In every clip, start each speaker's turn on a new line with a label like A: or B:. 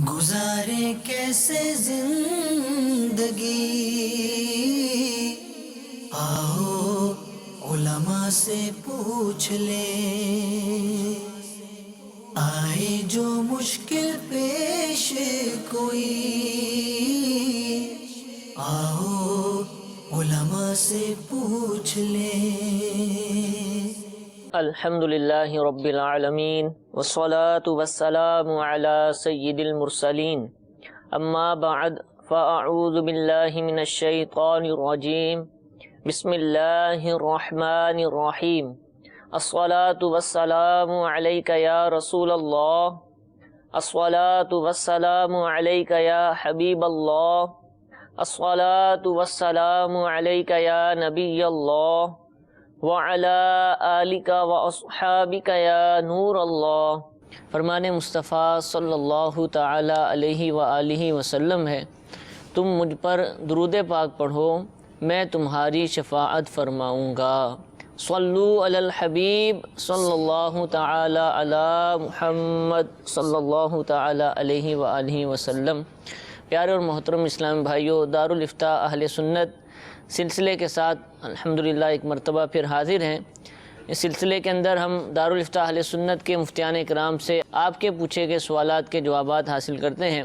A: گزارے کیسے زندگی، آؤ علماء سے پوچھ لیں، آئے جو مشکل پیش کوئی، آؤ علماء سے پوچھ لیں۔
B: الحمدللہ رب العالمین والصلاة والسلام علی سید المرسلین، اما بعد فاعوذ باللہ من الشیطان الرجیم، بسم اللہ الرحمن الرحیم۔ الصلاة والسلام علیک یا رسول اللہ، الصلاة والسلام علیک یا حبیب اللہ، الصلاة والسلام علیک یا نبی اللہ، وَعَلَىٰ آلِكَ وَأَصْحَابِكَ يَا نور اللہ۔ فرمان مصطفیٰ صلی اللہ تعالیٰ علیہ وآلہ وسلم ہے، تم مجھ پر درود پاک پڑھو، میں تمہاری شفاعت فرماؤں گا۔ صلو علی الحبیب صلی اللہ تعالیٰ علی محمد صلی اللہ تعالیٰ علیہ وآلہ وسلم۔ پیارے اور محترم اسلام بھائیوں، دارالافتاء اہل سنت سلسلے کے ساتھ الحمدللہ ایک مرتبہ پھر حاضر ہیں۔ اس سلسلے کے اندر ہم دارالافتاء اہل سنت کے مفتیان کرام سے آپ کے پوچھے گئے سوالات کے جوابات حاصل کرتے ہیں۔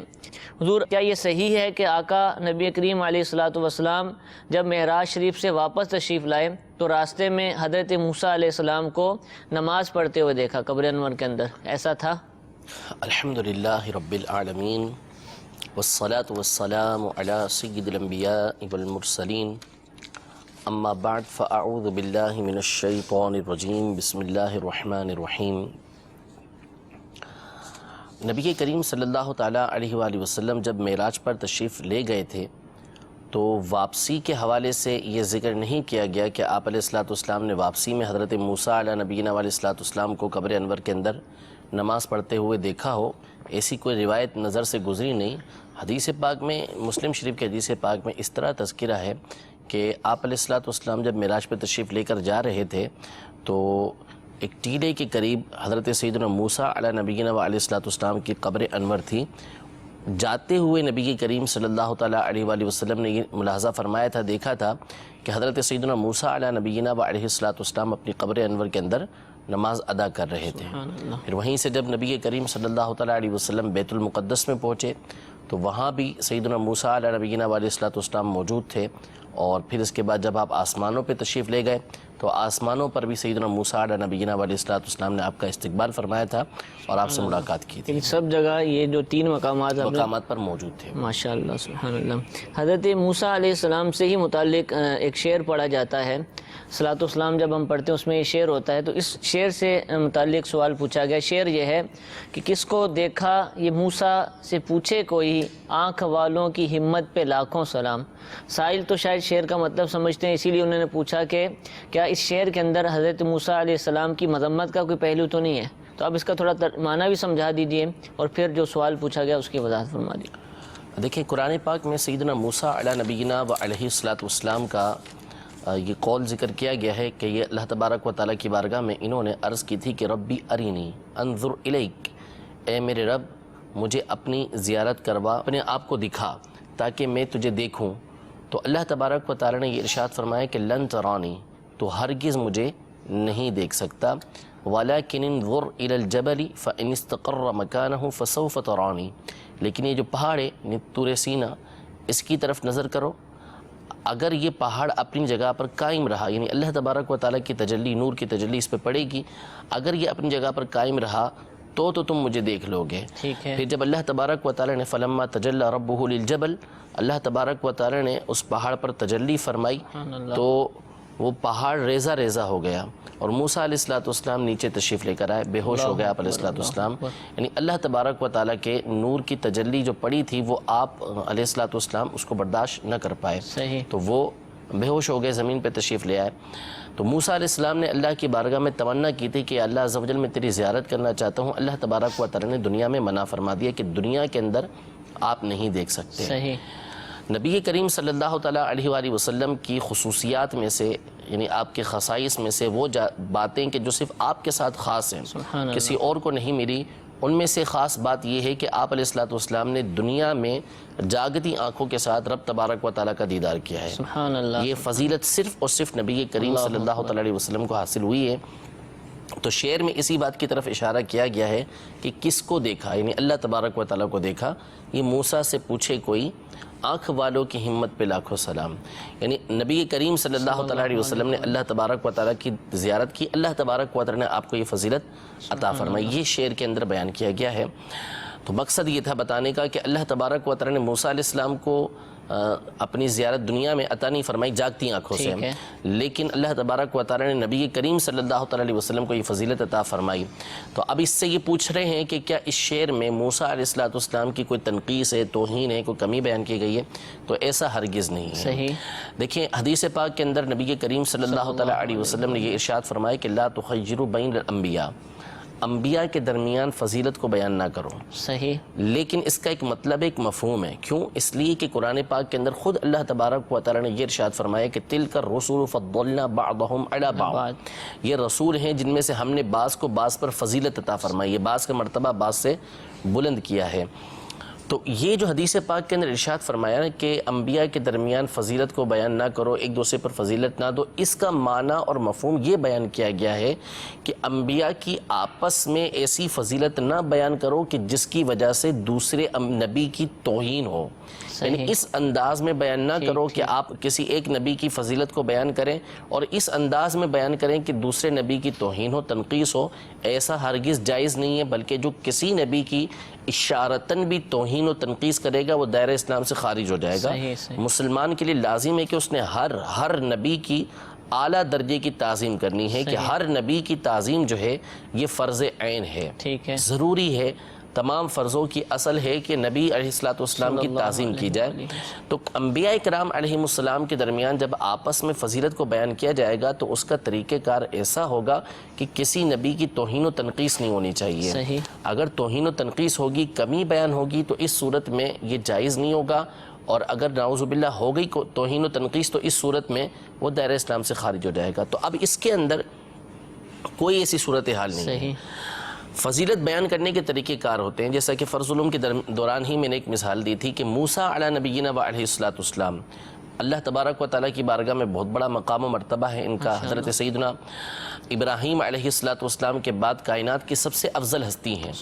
B: حضور، کیا یہ صحیح ہے کہ آقا نبی کریم علیہ الصلوۃ والسلام جب معراج شریف سے واپس تشریف لائے تو راستے میں حضرت موسیٰ علیہ السلام کو نماز پڑھتے ہوئے دیکھا قبر انور کے اندر، ایسا تھا؟
C: الحمدللہ رب العالمین والصلاة والسلام علی سید الانبیاء والمرسلین، اما بعد فاعوذ باللہ من الشیطان الرجیم، بسم اللہ الرحمن الرحیم۔ نبی کریم صلی اللہ تعالیٰ علیہ وآلہ وسلم جب معراج پر تشریف لے گئے تھے تو واپسی کے حوالے سے یہ ذکر نہیں کیا گیا کہ آپ علیہ الصلوۃ والسلام نے واپسی میں حضرت موسیٰ علیہ نبینا علیہ الصلوۃ والسلام کو قبر انور کے اندر نماز پڑھتے ہوئے دیکھا ہو، ایسی کوئی روایت نظر سے گزری نہیں۔ حدیث پاک میں، مسلم شریف کے حدیث پاک میں اس طرح تذکرہ ہے کہ آپ علیہ الصلوۃ والسلام جب معراج پہ تشریف لے کر جا رہے تھے تو ایک ٹیلے کے قریب حضرت سیدنا موسیٰ علیہ نبینا علیہ الصلوۃ والسلام کی قبر انور تھی۔ جاتے ہوئے نبی کریم صلی اللہ تعالیٰ علیہ وآلہ وسلم نے یہ ملاحظہ فرمایا تھا، دیکھا تھا کہ حضرت سیدنا موسیٰ علیہ نبینا علیہ الصلوۃ والسلام اپنی قبر انور کے اندر نماز ادا کر رہے تھے۔ پھر وہیں سے جب نبی کریم صلی اللہ تعالیٰ علیہ وسلم بیت المقدس میں پہنچے تو وہاں بھی سیدنا موسیٰ علیہ نبینا علیہ الصلوۃ والسلام موجود تھے، اور پھر اس کے بعد جب آپ آسمانوں پہ تشریف لے گئے تو آسمانوں پر بھی سیدنا موسیٰ علیہ نبینا علیہ الصلوۃ والسلام نے آپ کا استقبال فرمایا تھا اور آپ سے ملاقات کی تھی۔
B: سب جگہ یہ جو تین مقامات
C: پر موجود تھے۔
B: ماشاءاللہ، سبحان اللہ۔ حضرت موسیٰ علیہ السلام سے ہی متعلق ایک شعر پڑھا جاتا ہے، صلاۃ والسلام جب ہم پڑھتے ہیں اس میں یہ شعر ہوتا ہے، تو اس شعر سے متعلق سوال پوچھا گیا۔ شعر یہ ہے کہ کس کو دیکھا یہ موسیٰ سے پوچھے کوئی، آنکھ والوں کی ہمت پہ لاکھوں سلام۔ سائل تو شاید شعر کا مطلب سمجھتے ہیں، اسی لیے انہوں نے پوچھا کہ کیا اس شعر کے اندر حضرت موسیٰ علیہ السلام کی مذمت کا کوئی پہلو تو نہیں ہے؟ تو اب اس کا تھوڑا معنی بھی سمجھا دیجئے اور پھر جو سوال پوچھا گیا اس کی وضاحت فرما دیجیے۔
C: دیکھیں، قرآن پاک میں سیدنا موسیٰ علیہ نبینا علیہ الصلوۃ والسلام کا یہ قول ذکر کیا گیا ہے کہ یہ اللہ تبارک و تعالیٰ کی بارگاہ میں انہوں نے عرض کی تھی کہ ربی ارینی انظر الیک، اے میرے رب مجھے اپنی زیارت کروا، اپنے آپ کو دکھا تاکہ میں تجھے دیکھوں۔ تو اللہ تبارک و تعالیٰ نے یہ ارشاد فرمایا کہ لن ترانی، تو ہرگز مجھے نہیں دیکھ سکتا، ولیکن انظر الی الجبل فان استقر مکانہ فسوف ترانی، لیکن یہ جو پہاڑ ہے طور سینا، اس کی طرف نظر کرو، اگر یہ پہاڑ اپنی جگہ پر قائم رہا، یعنی اللہ تبارک و تعالیٰ کی تجلی، نور کی تجلی اس پہ پڑے گی، اگر یہ اپنی جگہ پر قائم رہا تو تم مجھے دیکھ لو گے۔ پھر جب اللہ تبارک و تعالیٰ نے فلما تجلی ربہ للجبل، اللہ تبارک و تعالیٰ نے اس پہاڑ پر تجلی فرمائی تو وہ پہاڑ ریزہ ریزہ ہو گیا، اور موسیٰ علیہ الصلوۃ والسلام نیچے تشریف لے کر آئے، بے ہوش ہو گئے آپ علیہ الصلوۃ والسلام۔ یعنی اللہ تبارک و تعالیٰ کے نور کی تجلی جو پڑی تھی وہ آپ علیہ الصلوۃ والسلام اس کو برداشت نہ کر پائے، تو وہ بے ہوش ہو گئے، زمین پہ تشریف لے آئے۔ تو موسیٰ علیہ السلام نے اللہ کی بارگاہ میں تمنا کی تھی کہ اللہ عز و جل میں تیری زیارت کرنا چاہتا ہوں۔ اللہ تبارک و تعالیٰ نے دنیا میں منع فرما دیا کہ دنیا کے اندر آپ نہیں دیکھ سکتے۔ نبی کریم صلی اللہ تعالیٰ علیہ وآلہ وسلم کی خصوصیات میں سے، یعنی آپ کے خصائص میں سے وہ باتیں کہ جو صرف آپ کے ساتھ خاص ہیں، کسی اور کو نہیں ملی، ان میں سے خاص بات یہ ہے کہ آپ علیہ الصلوۃ والسلام نے دنیا میں جاگتی آنکھوں کے ساتھ رب تبارک و تعالیٰ کا دیدار کیا ہے۔
B: سبحان اللہ۔
C: یہ فضیلت صرف اور صرف نبی کریم صلی اللہ تعالیٰ علیہ وسلم کو حاصل ہوئی ہے۔ تو شعر میں اسی بات کی طرف اشارہ کیا گیا ہے کہ کس کو دیکھا، یعنی اللہ تبارک و تعالیٰ کو دیکھا۔ یہ موسیٰ سے پوچھے کوئی، آنکھ والوں کی ہمت پہ لاکھوں سلام، یعنی نبی کریم صلی اللہ تعالیٰ علیہ وسلم نے اللہ تبارک و تعالیٰ کی زیارت کی، اللہ تبارک و تعالیٰ نے آپ کو یہ فضیلت عطا فرمائی۔ یہ شعر کے اندر بیان کیا گیا ہے۔ تو مقصد یہ تھا بتانے کا کہ اللہ تبارک و تعالیٰ نے موسیٰ علیہ السلام کو اپنی زیارت دنیا میں عطا نہیں فرمائی جاگتی آنکھوں سے، لیکن اللہ تبارک و تعالیٰ نے نبی کریم صلی اللہ تعالیٰ علیہ وسلم کو یہ فضیلت عطا فرمائی۔ تو اب اس سے یہ پوچھ رہے ہیں کہ کیا اس شعر میں موسیٰ علیہ السلام کی کوئی تنقیص ہے، توہین ہے، کوئی کمی بیان کی گئی ہے؟ تو ایسا ہرگز نہیں ہے۔
B: صحیح۔
C: دیکھیں حدیث پاک کے اندر نبی کریم صلی اللہ تعالیٰ علیہ وسلم نے یہ ارشاد فرمایا کہ لا تخیروا بین الانبیاء، انبیاء کے درمیان فضیلت کو بیان نہ کرو۔
B: صحیح۔
C: لیکن اس کا ایک مطلب ایک مفہوم ہے، کیوں؟ اس لیے کہ قرآن پاک کے اندر خود اللہ تبارک و تعالیٰ نے یہ ارشاد فرمایا کہ تلک الرسول فضلنا بعضهم علی بعض، یہ رسول ہیں جن میں سے ہم نے بعض کو بعض پر فضیلت عطا فرمائی ہے، بعض کا مرتبہ بعض سے بلند کیا ہے۔ تو یہ جو حدیث پاک کے اندر ارشاد فرمایا نا کہ انبیاء کے درمیان فضیلت کو بیان نہ کرو، ایک دوسرے پر فضیلت نہ دو، اس کا معنی اور مفہوم یہ بیان کیا گیا ہے کہ انبیاء کی آپس میں ایسی فضیلت نہ بیان کرو کہ جس کی وجہ سے دوسرے نبی کی توہین ہو، یعنی اس انداز میں بیان نہ کرو کہ آپ کسی ایک نبی کی فضیلت کو بیان کریں اور اس انداز میں بیان کریں کہ دوسرے نبی کی توہین ہو، تنقیص ہو، ایسا ہرگز جائز نہیں ہے، بلکہ جو کسی نبی کی اشارتاً بھی توہین و تنقیص کرے گا وہ دائرہ اسلام سے خارج ہو جائے گا۔ مسلمان کے لیے لازم ہے کہ اس نے ہر نبی کی اعلیٰ درجے کی تعظیم کرنی ہے، کہ ہر نبی کی تعظیم جو ہے یہ فرض عین ہے، ضروری ہے۔ تمام فرضوں کی اصل ہے کہ نبی علیہ السلام کی تعظیم کی جائے۔ تو انبیاء کرام علیہ السلام کے درمیان جب آپس میں فضیلت کو بیان کیا جائے گا تو اس کا طریقہ کار ایسا ہوگا کہ کسی نبی کی توہین و تنقیص نہیں ہونی چاہیے۔ اگر توہین و تنقیص ہوگی، کمی بیان ہوگی، تو اس صورت میں یہ جائز نہیں ہوگا، اور اگر نعوذ باللہ ہو گئی توہین و تنقیص تو اس صورت میں وہ دائرہ اسلام سے خارج ہو جائے گا۔ تو اب اس کے اندر کوئی ایسی صورتحال نہیں ہے۔ فضیلت بیان کرنے کے طریقے کار ہوتے ہیں، جیسا کہ فرض علوم کے دوران ہی میں نے ایک مثال دی تھی کہ موسیٰ علی نبینا و علیہ السلام، اللہ تبارک و تعالیٰ کی بارگاہ میں بہت بڑا مقام و مرتبہ ہے ان کا۔ حضرت سیدنا ابراہیم علیہ السلام کے بعد کائنات کی سب سے افضل ہستی ہیں،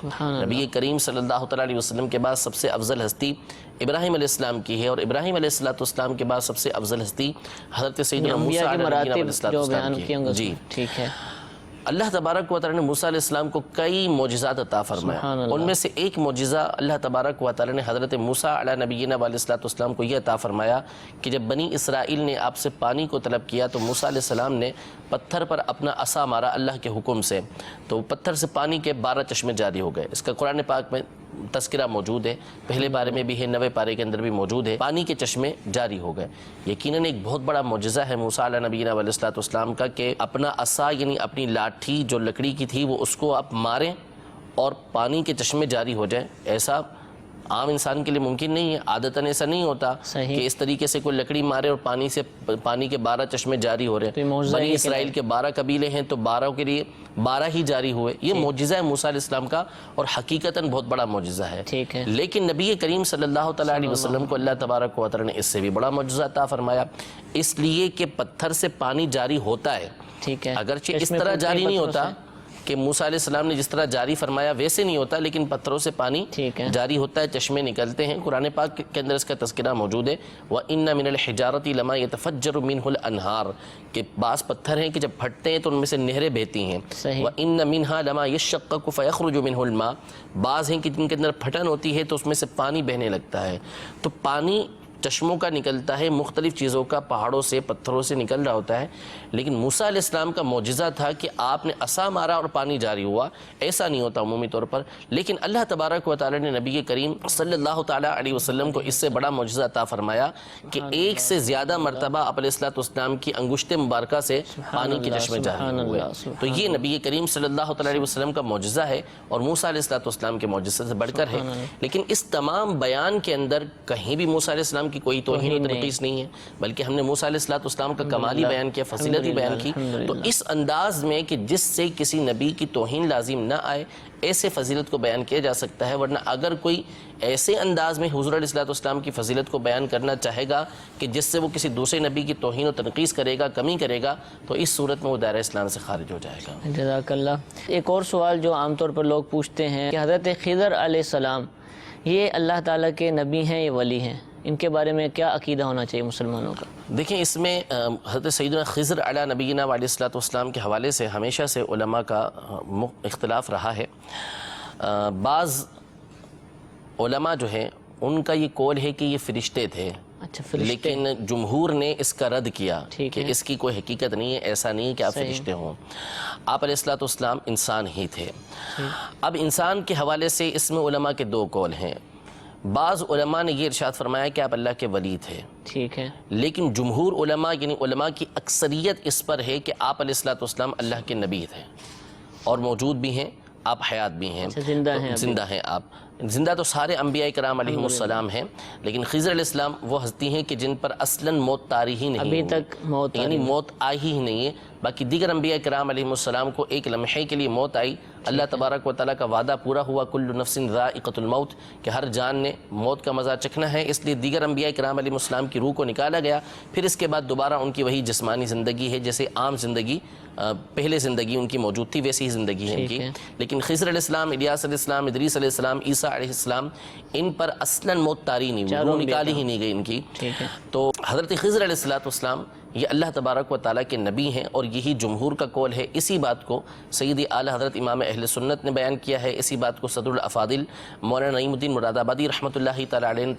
C: نبی کریم صلی اللہ تعالیٰ علیہ وسلم کے بعد سب سے افضل ہستی ابراہیم علیہ السلام کی ہے، اور ابراہیم علیہ السلام کے بعد سب سے افضل ہستی حضرت سیدنا موسیٰ علیہ السلام کی ہے۔ جی ٹھیک ہے۔ اللہ تبارک و تعالیٰ نے موسیٰ علیہ السلام کو کئی معجزات عطا فرمایا، ان میں سے ایک معجزہ اللہ تبارک و تعالیٰ نے حضرت موسیٰ علیہ نبینا علیہ السلام کو یہ عطا فرمایا کہ جب بنی اسرائیل نے آپ سے پانی کو طلب کیا تو موسیٰ علیہ السلام نے پتھر پر اپنا عصا مارا اللہ کے حکم سے، تو پتھر سے پانی کے 12 چشمے جاری ہو گئے۔ اس کا قرآن پاک میں تذکرہ موجود ہے، پہلے پارے میں بھی ہے، 9ویں پارے کے اندر بھی موجود ہے، پانی کے چشمے جاری ہو گئے۔ یقیناً ایک بہت بڑا معجزہ ہے موسیٰ علیہ نبینا علیہ السلام کا کہ اپنا عصا یعنی اپنی لاٹھی جو لکڑی کی تھی وہ اس کو آپ ماریں اور پانی کے چشمے جاری ہو جائیں۔ ایسا عام انسان کے لیے ممکن نہیں ہے، عادتاً ایسا نہیں ہوتا کہ اس طریقے سے کوئی لکڑی مارے اور پانی کے 12 چشمے جاری ہو رہے ہیں۔ بنی اسرائیل کے 12 قبیلے ہیں تو 12 کے لیے 12 ہی جاری ہوئے۔ یہ معجزہ ہے موسیٰ علیہ السلام کا، اور حقیقتاً بہت بڑا معجزہ ہے۔ لیکن نبی کریم صلی اللہ تعالیٰ علیہ وسلم کو اللہ تبارک و تعالیٰ نے اس سے بھی بڑا معجزہ عطا فرمایا، اس لیے کہ پتھر سے پانی جاری ہوتا ہے، اگرچہ اس طرح جاری نہیں ہوتا کہ موسیٰ علیہ السلام نے جس طرح جاری فرمایا ویسے نہیں ہوتا، لیکن پتھروں سے پانی جاری ہوتا ہے، چشمے نکلتے ہیں۔ قرآن پاک کے اندر اس کا تذکرہ موجود ہے، وَإِنَّ مِنَ الْحِجَارَةِ لَمَا يَتَفَجَّرُ مِنْهُ الْأَنْهَارُ، کہ بعض پتھر ہیں کہ جب پھٹتے ہیں تو ان میں سے نہریں بہتی ہیں۔ وَإِنَّ مِنْهَا لَمَا يَشَّقَّقُ فَيَخْرُجُ مِنْهُ الْمَاءُ، بعض ہیں کہ جن کے اندر پھٹن ہوتی ہے تو اس میں سے پانی بہنے لگتا ہے۔ تو پانی چشموں کا نکلتا ہے، مختلف چیزوں کا، پہاڑوں سے، پتھروں سے نکل رہا ہوتا ہے، لیکن موسیٰ علیہ السلام کا معجزہ تھا کہ آپ نے عصا مارا اور پانی جاری ہوا۔ ایسا نہیں ہوتا عمومی طور پر، لیکن اللہ تبارک و تعالیٰ نے نبی کریم صلی اللہ تعالیٰ علیہ وسلم کو اس سے بڑا معجزہ عطا فرمایا کہ ایک سے زیادہ مرتبہ آپ علیہ السلام کی انگشت مبارکہ سے پانی کے چشمے جاری ہوئے۔ تو یہ نبی کریم صلی اللہ تعالیٰ علیہ وسلم کا معجزہ ہے اور موسیٰ علیہ السلام کے معجزے سے بڑھ کر ہے۔ لیکن اس تمام بیان کے اندر کہیں بھی موسیٰ علیہ السلام السلام کی کوئی توہین و تنقیص نہیں ہے، بلکہ ہم نے موسیٰ علیہ السلام کا کمال ہی بیان کیا، فضیلت ہی بیان کی. تو اس انداز میں کہ جس سے کسی نبی کی توہین لازم نہ آئے، ایسے فضیلت کو بیان کیا جا سکتا ہے. ورنہ اگر کوئی ایسے انداز میں حضور علیہ السلام کی فضیلت کو بیان کرنا چاہے گا کہ جس سے وہ کسی دوسرے نبی کی توہین و تنقیص کرے گا، کمی کرے گا، تو اس صورت میں وہ دائرہ اسلام سے خارج ہو جائے گا.
B: جزاک اللہ. ایک اور سوال جو عام طور پر لوگ پوچھتے ہیں کہ حضرت خضر علیہ السلام یہ اللہ تعالیٰ کے نبی ہیں یا ولی ہیں، ان کے بارے میں کیا عقیدہ ہونا چاہیے مسلمانوں کا؟
C: دیکھیں اس میں حضرت سیدنا خضر علی نبینا علیہ السلام کے حوالے سے ہمیشہ سے علماء کا اختلاف رہا ہے. بعض علماء جو ہیں ان کا یہ قول ہے کہ یہ فرشتے تھے، لیکن جمہور نے اس کا رد کیا کہ اس کی کوئی حقیقت نہیں ہے، ایسا نہیں ہے کہ آپ فرشتے ہوں. آپ علیہ السلام انسان ہی تھے. اب انسان کے حوالے سے اس میں علماء کے دو قول ہیں. بعض علماء نے یہ ارشاد فرمایا کہ آپ اللہ کے ولی تھے،
B: ٹھیک ہے،
C: لیکن جمہور علماء یعنی علماء کی اکثریت اس پر ہے کہ آپ علیہ السلام اللہ کے نبی تھے اور موجود بھی ہیں، آپ حیات بھی ہیں، زندہ ہیں. آپ زندہ تو سارے انبیاء کرام علیہم السلام ہیں، لیکن خضر علیہ السلام وہ ہستی ہیں کہ جن پر اصلاً موت طاری ہی نہیں،
B: ابھی تک موت
C: یعنی موت آئی ہی نہیں ہے. باقی دیگر انبیاء کرام علیہم السلام کو ایک لمحے کے لیے موت آئی. اللہ تبارک و تعالیٰ کا وعدہ پورا ہوا، کل نفس ذائقۃ الموت، کہ ہر جان نے موت کا مزہ چکھنا ہے. اس لیے دیگر انبیاء کرام علیہم السلام کی روح کو نکالا گیا. پھر اس کے بعد دوبارہ ان کی وہی جسمانی زندگی ہے، جیسے عام زندگی پہلے زندگی ان کی موجود تھی ویسی ہی زندگی ہے ان کی. لیکن خضر علیہ السلام، الیاس علیہ السلام، ادریس علیہ السلام، عیسیٰ علیہ السلام، ان پر اصلاً موت طاری نہیں ہوئی، روح نکالی ہی نہیں گئی ان کی. تو حضرت خضر علیہ السلام یہ اللہ تبارک و تعالیٰ کے نبی ہیں، اور یہی جمہور کا قول ہے. اسی بات کو سیدی اعلیٰ حضرت امام اہل سنت نے بیان کیا ہے. اسی بات کو صدر الافاضل مولانا نعیم الدین مراد آبادی رحمۃ اللہ تعالیٰ علیہ نے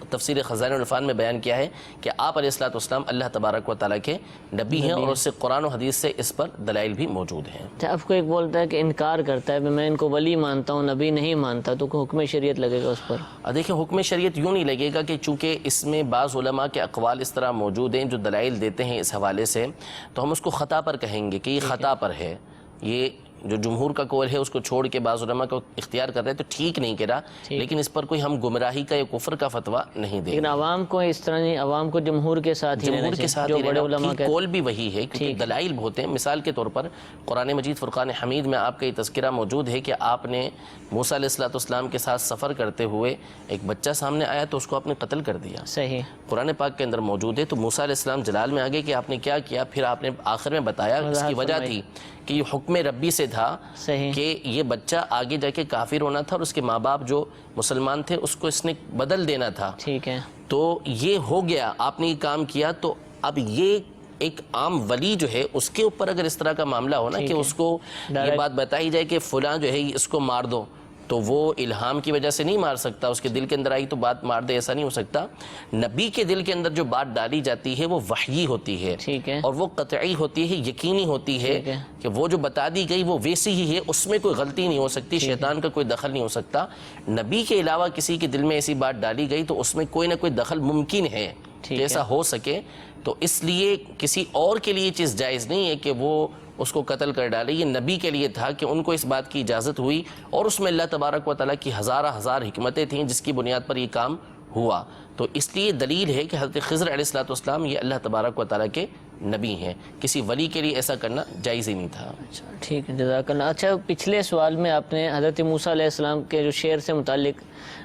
C: تفسیر خزائن العرفان میں بیان کیا ہے کہ آپ علیہ السلام اللہ تبارک و تعالیٰ کے نبی ہیں، اور اس سے قرآن و حدیث سے اس پر دلائل بھی موجود ہیں.
B: اب کو ایک بولتا ہے کہ انکار کرتا ہے، میں ان کو ولی مانتا ہوں، نبی نہیں مانتا، تو کوئی حکم شریعت لگے گا اس پر؟
C: دیکھیں حکم شریعت یوں نہیں لگے گا کہ چونکہ اس میں بعض علماء کے اقوال اس طرح موجود ہیں جو دلائل دیتے ہیں اس حوالے سے، تو ہم اس کو خطا پر کہیں گے کہ یہ خطا پر ہے. یہ جو جمہور کا قول ہے اس کو چھوڑ کے بعض علماء کو اختیار کر رہے ہیں تو ٹھیک نہیں کرا، لیکن اس پر کوئی ہم گمراہی کا یا کفر کا فتویٰ نہیں دیں گے.
B: لیکن عوام کو اس طرح نہیں، عوام کو جمہور کے ساتھ ہی رہنا چاہیے، جو بڑے علماء کا
C: قول بھی وہی ہے، کیونکہ دلائل بہت ہیں. مثال کے طور پر قرآن مجید فرقان حمید میں آپ کا یہ تذکرہ موجود ہے کہ آپ نے موسیٰ علیہ السلام کے ساتھ سفر کرتے ہوئے ایک بچہ سامنے آیا تو اس کو آپ نے قتل کر دیا.
B: صحیح،
C: قرآن پاک کے اندر موجود ہے. تو موسیٰ علیہ السلام جلال میں آگے کہ آپ نے کیا کیا، پھر آپ نے آخر میں بتایا اس کی وجہ تھی کہ یہ حکم ربی سے تھا کہ یہ بچہ آگے جا کے کافر ہونا تھا، اور اس کے ماں باپ جو مسلمان تھے اس کو اس نے بدل دینا تھا.
B: ٹھیک ہے،
C: تو یہ ہو گیا، آپ نے یہ کام کیا. تو اب یہ ایک عام ولی جو ہے اس کے اوپر اگر اس طرح کا معاملہ ہو نا کہ اس کو یہ بات بتائی جائے کہ فلاں جو ہے اس کو مار دو، تو وہ الہام کی وجہ سے نہیں مار سکتا، اس کے دل کے اندر آئی تو بات مار دے، ایسا نہیں ہو سکتا. نبی کے دل کے اندر جو بات ڈالی جاتی ہے وہ وحی ہوتی ہے، اور وہ قطعی ہوتی ہے، یقینی ہوتی ہے کہ وہ جو بتا دی گئی وہ ویسی ہی ہے، اس میں کوئی غلطی نہیں ہو سکتی، شیطان کا کوئی دخل نہیں ہو سکتا. نبی کے علاوہ کسی کے دل میں ایسی بات ڈالی گئی تو اس میں کوئی نہ کوئی دخل ممکن ہے کہ ایسا ہو سکے. تو اس لیے کسی اور کے لیے چیز جائز نہیں ہے کہ وہ اس کو قتل کر ڈالے. یہ نبی کے لیے تھا کہ ان کو اس بات کی اجازت ہوئی، اور اس میں اللہ تبارک و تعالیٰ کی ہزار حکمتیں تھیں جس کی بنیاد پر یہ کام ہوا. تو اس لیے دلیل ہے کہ حضرت خضر علیہ السلام یہ اللہ تبارک و تعالیٰ کے نبی ہیں. کسی ولی کے لیے ایسا کرنا جائز ہی نہیں تھا.
B: ٹھیک ہے، جزاک اللہ. اچھا، پچھلے سوال میں آپ نے حضرت موسیٰ علیہ السلام کے جو شعر سے متعلق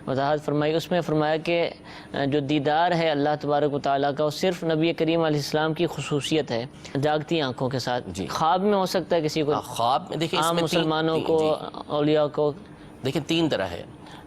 B: وضاحت فرمائی، اس میں فرمایا کہ جو دیدار ہے اللہ تبارک و تعالیٰ کا وہ صرف نبی کریم علیہ السلام کی خصوصیت ہے، جاگتی آنکھوں کے ساتھ. خواب میں ہو سکتا ہے کسی کو؟
C: خواب میں دیکھیں،
B: عام مسلمانوں کو، اولیاء کو.
C: دیکھیں تین طرح ہے.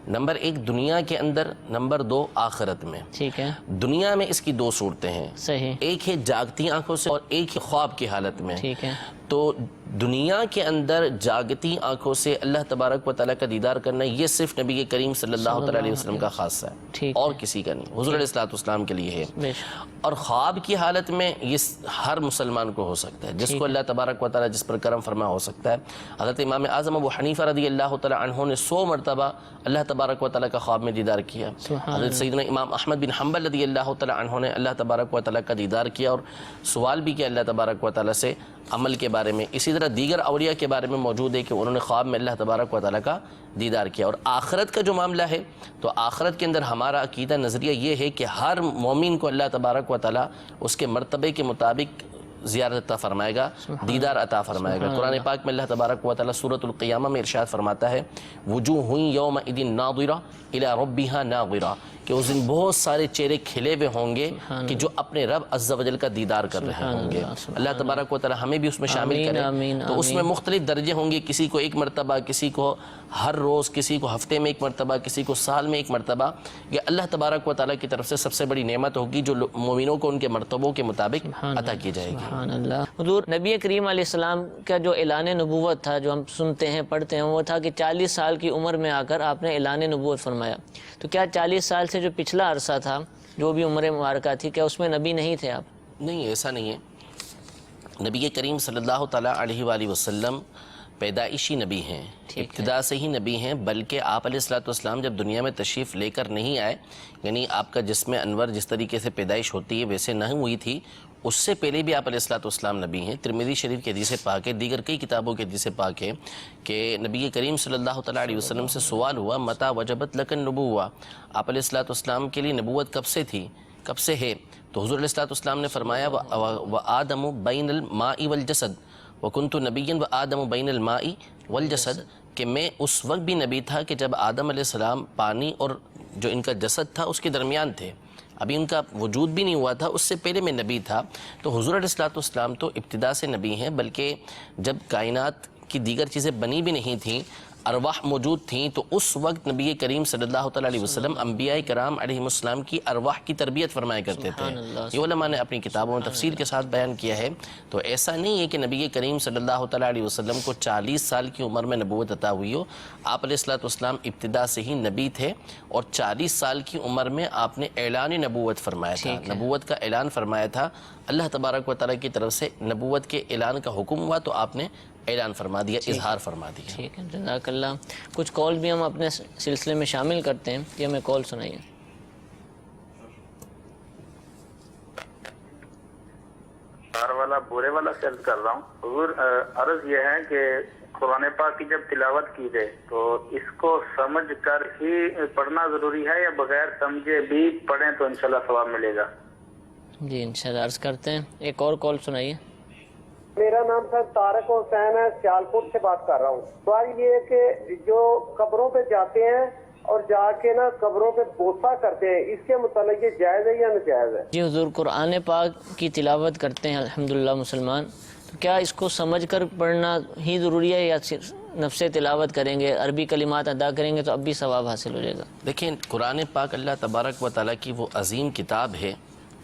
C: نمبر ایک دنیا کے اندر، نمبر دو آخرت میں.
B: ٹھیک ہے،
C: دنیا میں اس کی دو صورتیں ہیں.
B: صحیح.
C: ایک ہے جاگتی آنکھوں سے اور ایک ہے خواب کی حالت میں.
B: ٹھیک ہے.
C: تو دنیا کے اندر جاگتی آنکھوں سے اللہ تبارک و تعالیٰ کا دیدار کرنا یہ صرف نبی کریم صلی اللہ علیہ وسلم کا خاصہ ہے، اور کسی کا نہیں، حضور علیہ السلام کے لیے ہے. اور خواب کی حالت میں یہ ہر مسلمان کو ہو سکتا ہے، جس کو اللہ تبارک و تعالیٰ جس پر کرم فرما ہو سکتا ہے. حضرت امام اعظم ابو حنیفہ رضی اللہ تعالیٰ عنہ نے 100 مرتبہ اللہ تبارک و تعالیٰ کا خواب میں دیدار کیا. حضرت سیدنا امام احمد بن حنبل رضی اللہ تعالیٰ عنہ نے اللہ تبارک و تعالیٰ کا دیدار کیا اور سوال بھی کیا اللہ تبارک و تعالیٰ سے عمل کے بارے میں. اسی طرح دیگر اولیاء کے بارے میں موجود ہے کہ انہوں نے خواب میں اللہ تبارک و تعالیٰ کا دیدار کیا. اور آخرت کا جو معاملہ ہے تو آخرت کے اندر ہمارا عقیدہ نظریہ یہ ہے کہ ہر مومن کو اللہ تبارک و تعالیٰ اس کے مرتبے کے مطابق زیارت عطا فرمائے گا, دیدار عطا فرمائے گا. قرآن پاک میں اللہ تبارک و تعالیٰ سورۃ القیامہ میں ارشاد فرماتا ہے وجوہ یومئذ ناظرہ الی ربہا ناظرہ, کہ اس دن بہت سارے چہرے کھلے ہوئے ہوں گے کہ جو اپنے رب عز و جل کا دیدار کر رہے ہوں گے. اللہ تبارک و تعالیٰ ہمیں بھی اس میں شامل کرے. تو اس میں مختلف درجے ہوں گے, کسی کو ایک مرتبہ, کسی کو ہر روز, کسی کو ہفتے میں ایک مرتبہ, کسی کو سال میں ایک مرتبہ. یہ اللہ تبارک و تعالیٰ کی طرف سے سب سے بڑی نعمت ہوگی جو مومنوں کو ان کے مرتبوں کے مطابق عطا کی جائے گی.
B: سبحان اللہ. حضور نبی کریم علیہ السلام کا جو اعلان نبوت تھا جو ہم سنتے ہیں پڑھتے ہیں وہ تھا کہ 40 سال کی عمر میں آ کر آپ نے اعلان نبوت فرمایا. تو کیا 40 سال سے جو پچھلا عرصہ تھا جو بھی عمر مبارکہ تھی کیا اس میں نبی نہیں تھے آپ؟
C: نہیں, ایسا نہیں ہے. نبی کریم صلی اللہ تعالیٰ علیہ وآلہ وسلم پیدائشی نبی ہیں, ابتدا سے ہی نبی ہیں. بلکہ آپ علیہ السلام جب دنیا میں تشریف لے کر نہیں آئے, یعنی آپ کا جسم انور جس طریقے سے پیدائش ہوتی ہے ویسے نہ ہوئی تھی, اس سے پہلے بھی آپ علیہ السلام نبی ہیں. ترمذی شریف کے حدیث پاک ہے, دیگر کئی کتابوں کے حدیث پاک ہے کہ نبی کریم صلی اللہ تعالیٰ علیہ وسلم سے سوال ہوا متى وجبت لک النبوہ, آپ علیہ السلام کے لیے نبوت کب سے تھی, کب سے ہے؟ تو حضور علیہ السلام نے فرمایا وآدم بین الماء والجسد وکنت نبیا وآدم بین الماء والجسد, کہ میں اس وقت بھی نبی تھا کہ جب آدم علیہ السلام پانی اور جو ان کا جسد تھا اس کے درمیان تھے, ابھی ان کا وجود بھی نہیں ہوا تھا, اس سے پہلے میں نبی تھا. تو حضور علیہ السلام تو ابتدا سے نبی ہیں, بلکہ جب کائنات کی دیگر چیزیں بنی بھی نہیں تھیں, ارواح موجود تھیں, تو اس وقت نبی کریم صلی اللہ تعالیٰ علیہ وسلم انبیاء کرام علیہ السلام کی ارواح کی تربیت فرمایا کرتے تھے. یہ علماء نے اپنی کتابوں میں تفسیر کے ساتھ بیان کیا ہے. تو ایسا نہیں ہے کہ نبی کریم صلی اللہ تعالیٰ علیہ وسلم کو 40 سال کی عمر میں نبوت عطا ہوئی ہو. آپ علیہ السلام ابتدا سے ہی نبی تھے اور 40 سال کی عمر میں آپ نے اعلان نبوت فرمایا تھا, نبوت کا اعلان فرمایا تھا. اللہ تبارک و تعالیٰ کی طرف سے نبوت کے اعلان کا حکم ہوا تو آپ نے اعلان فرما دیا, اظہار فرما دیا.
B: ٹھیک ہے, جزاک اللہ. کچھ کال بھی ہم اپنے سلسلے میں شامل کرتے ہیں, یہ ہمیں کال سنائیے.
D: والا بورے والا سے عرض کر رہا ہوں. حضور عرض یہ ہے کہ قرآن پاک کی جب تلاوت کی جائے تو اس کو سمجھ کر ہی پڑھنا ضروری ہے یا بغیر سمجھے بھی پڑھیں تو انشاءاللہ ثواب ملے گا؟
B: جی انشاءاللہ عرض کرتے ہیں. ایک اور کال سنائیے.
E: میرا نام سر طارق حسین ہے, سیالکوٹ سے بات کر رہا ہوں. سوال یہ ہے کہ جو قبروں پہ جاتے ہیں اور جا کے نا قبروں پہ بوسہ کرتے ہیں, اس کے متعلق یہ جائز ہے یا ناجائز ہے؟
B: جی حضور قرآن پاک کی تلاوت کرتے ہیں الحمدللہ مسلمان, تو کیا اس کو سمجھ کر پڑھنا ہی ضروری ہے یا صرف نفس تلاوت کریں گے, عربی کلمات ادا کریں گے تو اب بھی ثواب حاصل ہو جائے گا؟
C: دیکھیں قرآن پاک اللہ تبارک و تعالیٰ کی وہ عظیم کتاب ہے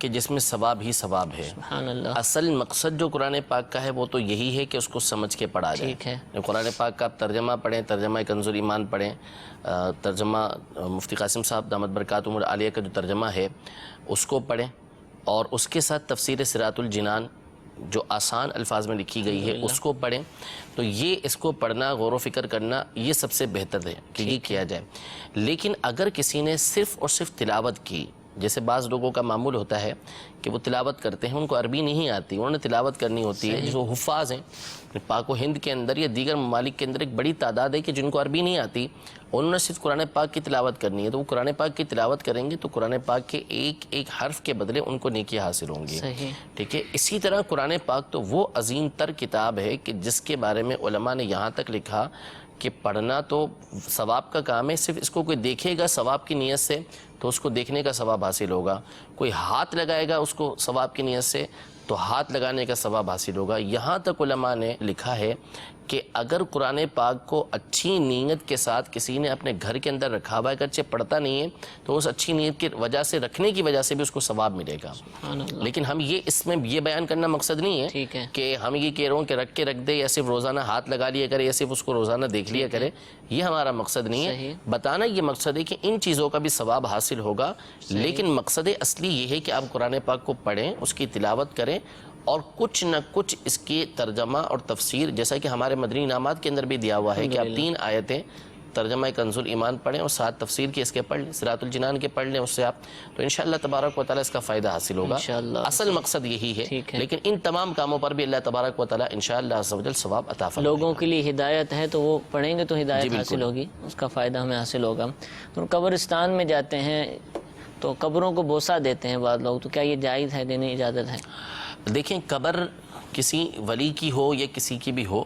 C: کہ جس میں ثواب ہی ثواب ہے.
B: سبحان اللہ.
C: اصل مقصد جو قرآن پاک کا ہے وہ تو یہی ہے کہ اس کو سمجھ کے پڑھا جائے.
B: ٹھیک ہے.
C: قرآن پاک کا آپ ترجمہ پڑھیں, ترجمہ کنز الایمان پڑھیں, ترجمہ مفتی قاسم صاحب دامت برکاتہم العالیہ کا جو ترجمہ ہے اس کو پڑھیں, اور اس کے ساتھ تفسیر صراط الجنان جو آسان الفاظ میں لکھی گئی ہے اس کو پڑھیں. تو یہ اس کو پڑھنا, غور و فکر کرنا, یہ سب سے بہتر ہے کہ یہ کیا جائے. لیکن اگر کسی نے صرف اور صرف تلاوت کی, جیسے بعض لوگوں کا معمول ہوتا ہے کہ وہ تلاوت کرتے ہیں, ان کو عربی نہیں آتی, انہوں نے تلاوت کرنی ہوتی ہے, جو حفاظ ہیں پاک و ہند کے اندر یا دیگر ممالک کے اندر ایک بڑی تعداد ہے کہ جن کو عربی نہیں آتی, انہوں نے صرف قرآن پاک کی تلاوت کرنی ہے. تو وہ قرآن پاک کی تلاوت کریں گے تو قرآن پاک کے ایک ایک حرف کے بدلے ان کو نیکی حاصل ہوں گی. ٹھیک ہے. اسی طرح قرآن پاک تو وہ عظیم تر کتاب ہے کہ جس کے بارے میں علماء نے یہاں تک لکھا کہ پڑھنا تو ثواب کا کام ہے, صرف اس کو کوئی دیکھے گا ثواب کی نیت سے تو اس کو دیکھنے کا ثواب حاصل ہوگا, کوئی ہاتھ لگائے گا اس کو ثواب کی نیت سے تو ہاتھ لگانے کا ثواب حاصل ہوگا. یہاں تک علماء نے لکھا ہے کہ اگر قرآن پاک کو اچھی نیت کے ساتھ کسی نے اپنے گھر کے اندر رکھا ہوا ہے, اگرچہ پڑھتا نہیں ہے, تو اس اچھی نیت کی وجہ سے, رکھنے کی وجہ سے بھی اس کو ثواب ملے گا. لیکن ہم یہ اس میں یہ بیان کرنا مقصد نہیں ہے کہ ہم یہ کہہ رہے ہوں کہ رکھ کے رکھ دے یا صرف روزانہ ہاتھ لگا لیا کرے یا صرف اس کو روزانہ دیکھ لیا کرے, یہ ہمارا مقصد نہیں ہے. بتانا یہ مقصد ہے کہ ان چیزوں کا بھی ثواب حاصل ہوگا, لیکن مقصد اصلی یہ ہے کہ آپ قرآن پاک کو پڑھیں, اس کی تلاوت کریں, اور کچھ نہ کچھ اس کی ترجمہ اور تفسیر, جیسا کہ ہمارے مدنی انعامات کے اندر بھی دیا ہوا ہے کہ آپ 3 آیتیں ترجمہ کنزُ الایمان پڑھیں اور ساتھ تفسیر کی اس کے پڑھ لیں، صراط الجنان کے پڑھ لیں اس سے آپ، تو انشاءاللہ تبارک و تعالیٰ اس کا فائدہ حاصل ہوگا۔
B: انشاءاللہ
C: اصل مقصد یہی ہے، لیکن ان تمام کاموں پر بھی اللہ تبارک و تعالیٰ انشاءاللہ عز و جل ثواب عطا فرمائے گا۔
B: لوگوں کے لیے ہدایت ہے تو وہ پڑھیں گے تو ہدایت حاصل ہوگی، اس کا فائدہ ہمیں حاصل ہوگا۔ تو قبرستان میں جاتے ہیں تو قبروں کو بوسہ دیتے ہیں بعض لوگ، تو کیا یہ جائز ہے، دینی اجازت ہے؟
C: دیکھیں قبر کسی ولی کی ہو یا کسی کی بھی ہو،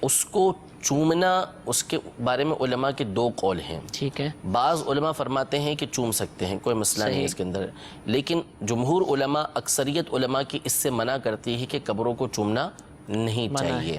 C: اس کو چومنا، اس کے بارے میں علماء کے دو قول ہیں۔
B: ٹھیک ہے،
C: بعض علماء فرماتے ہیں کہ چوم سکتے ہیں، کوئی مسئلہ نہیں ہے اس کے اندر، لیکن جمہور علماء، اکثریت علماء کی اس سے منع کرتی ہے کہ قبروں کو چومنا نہیں چاہیے۔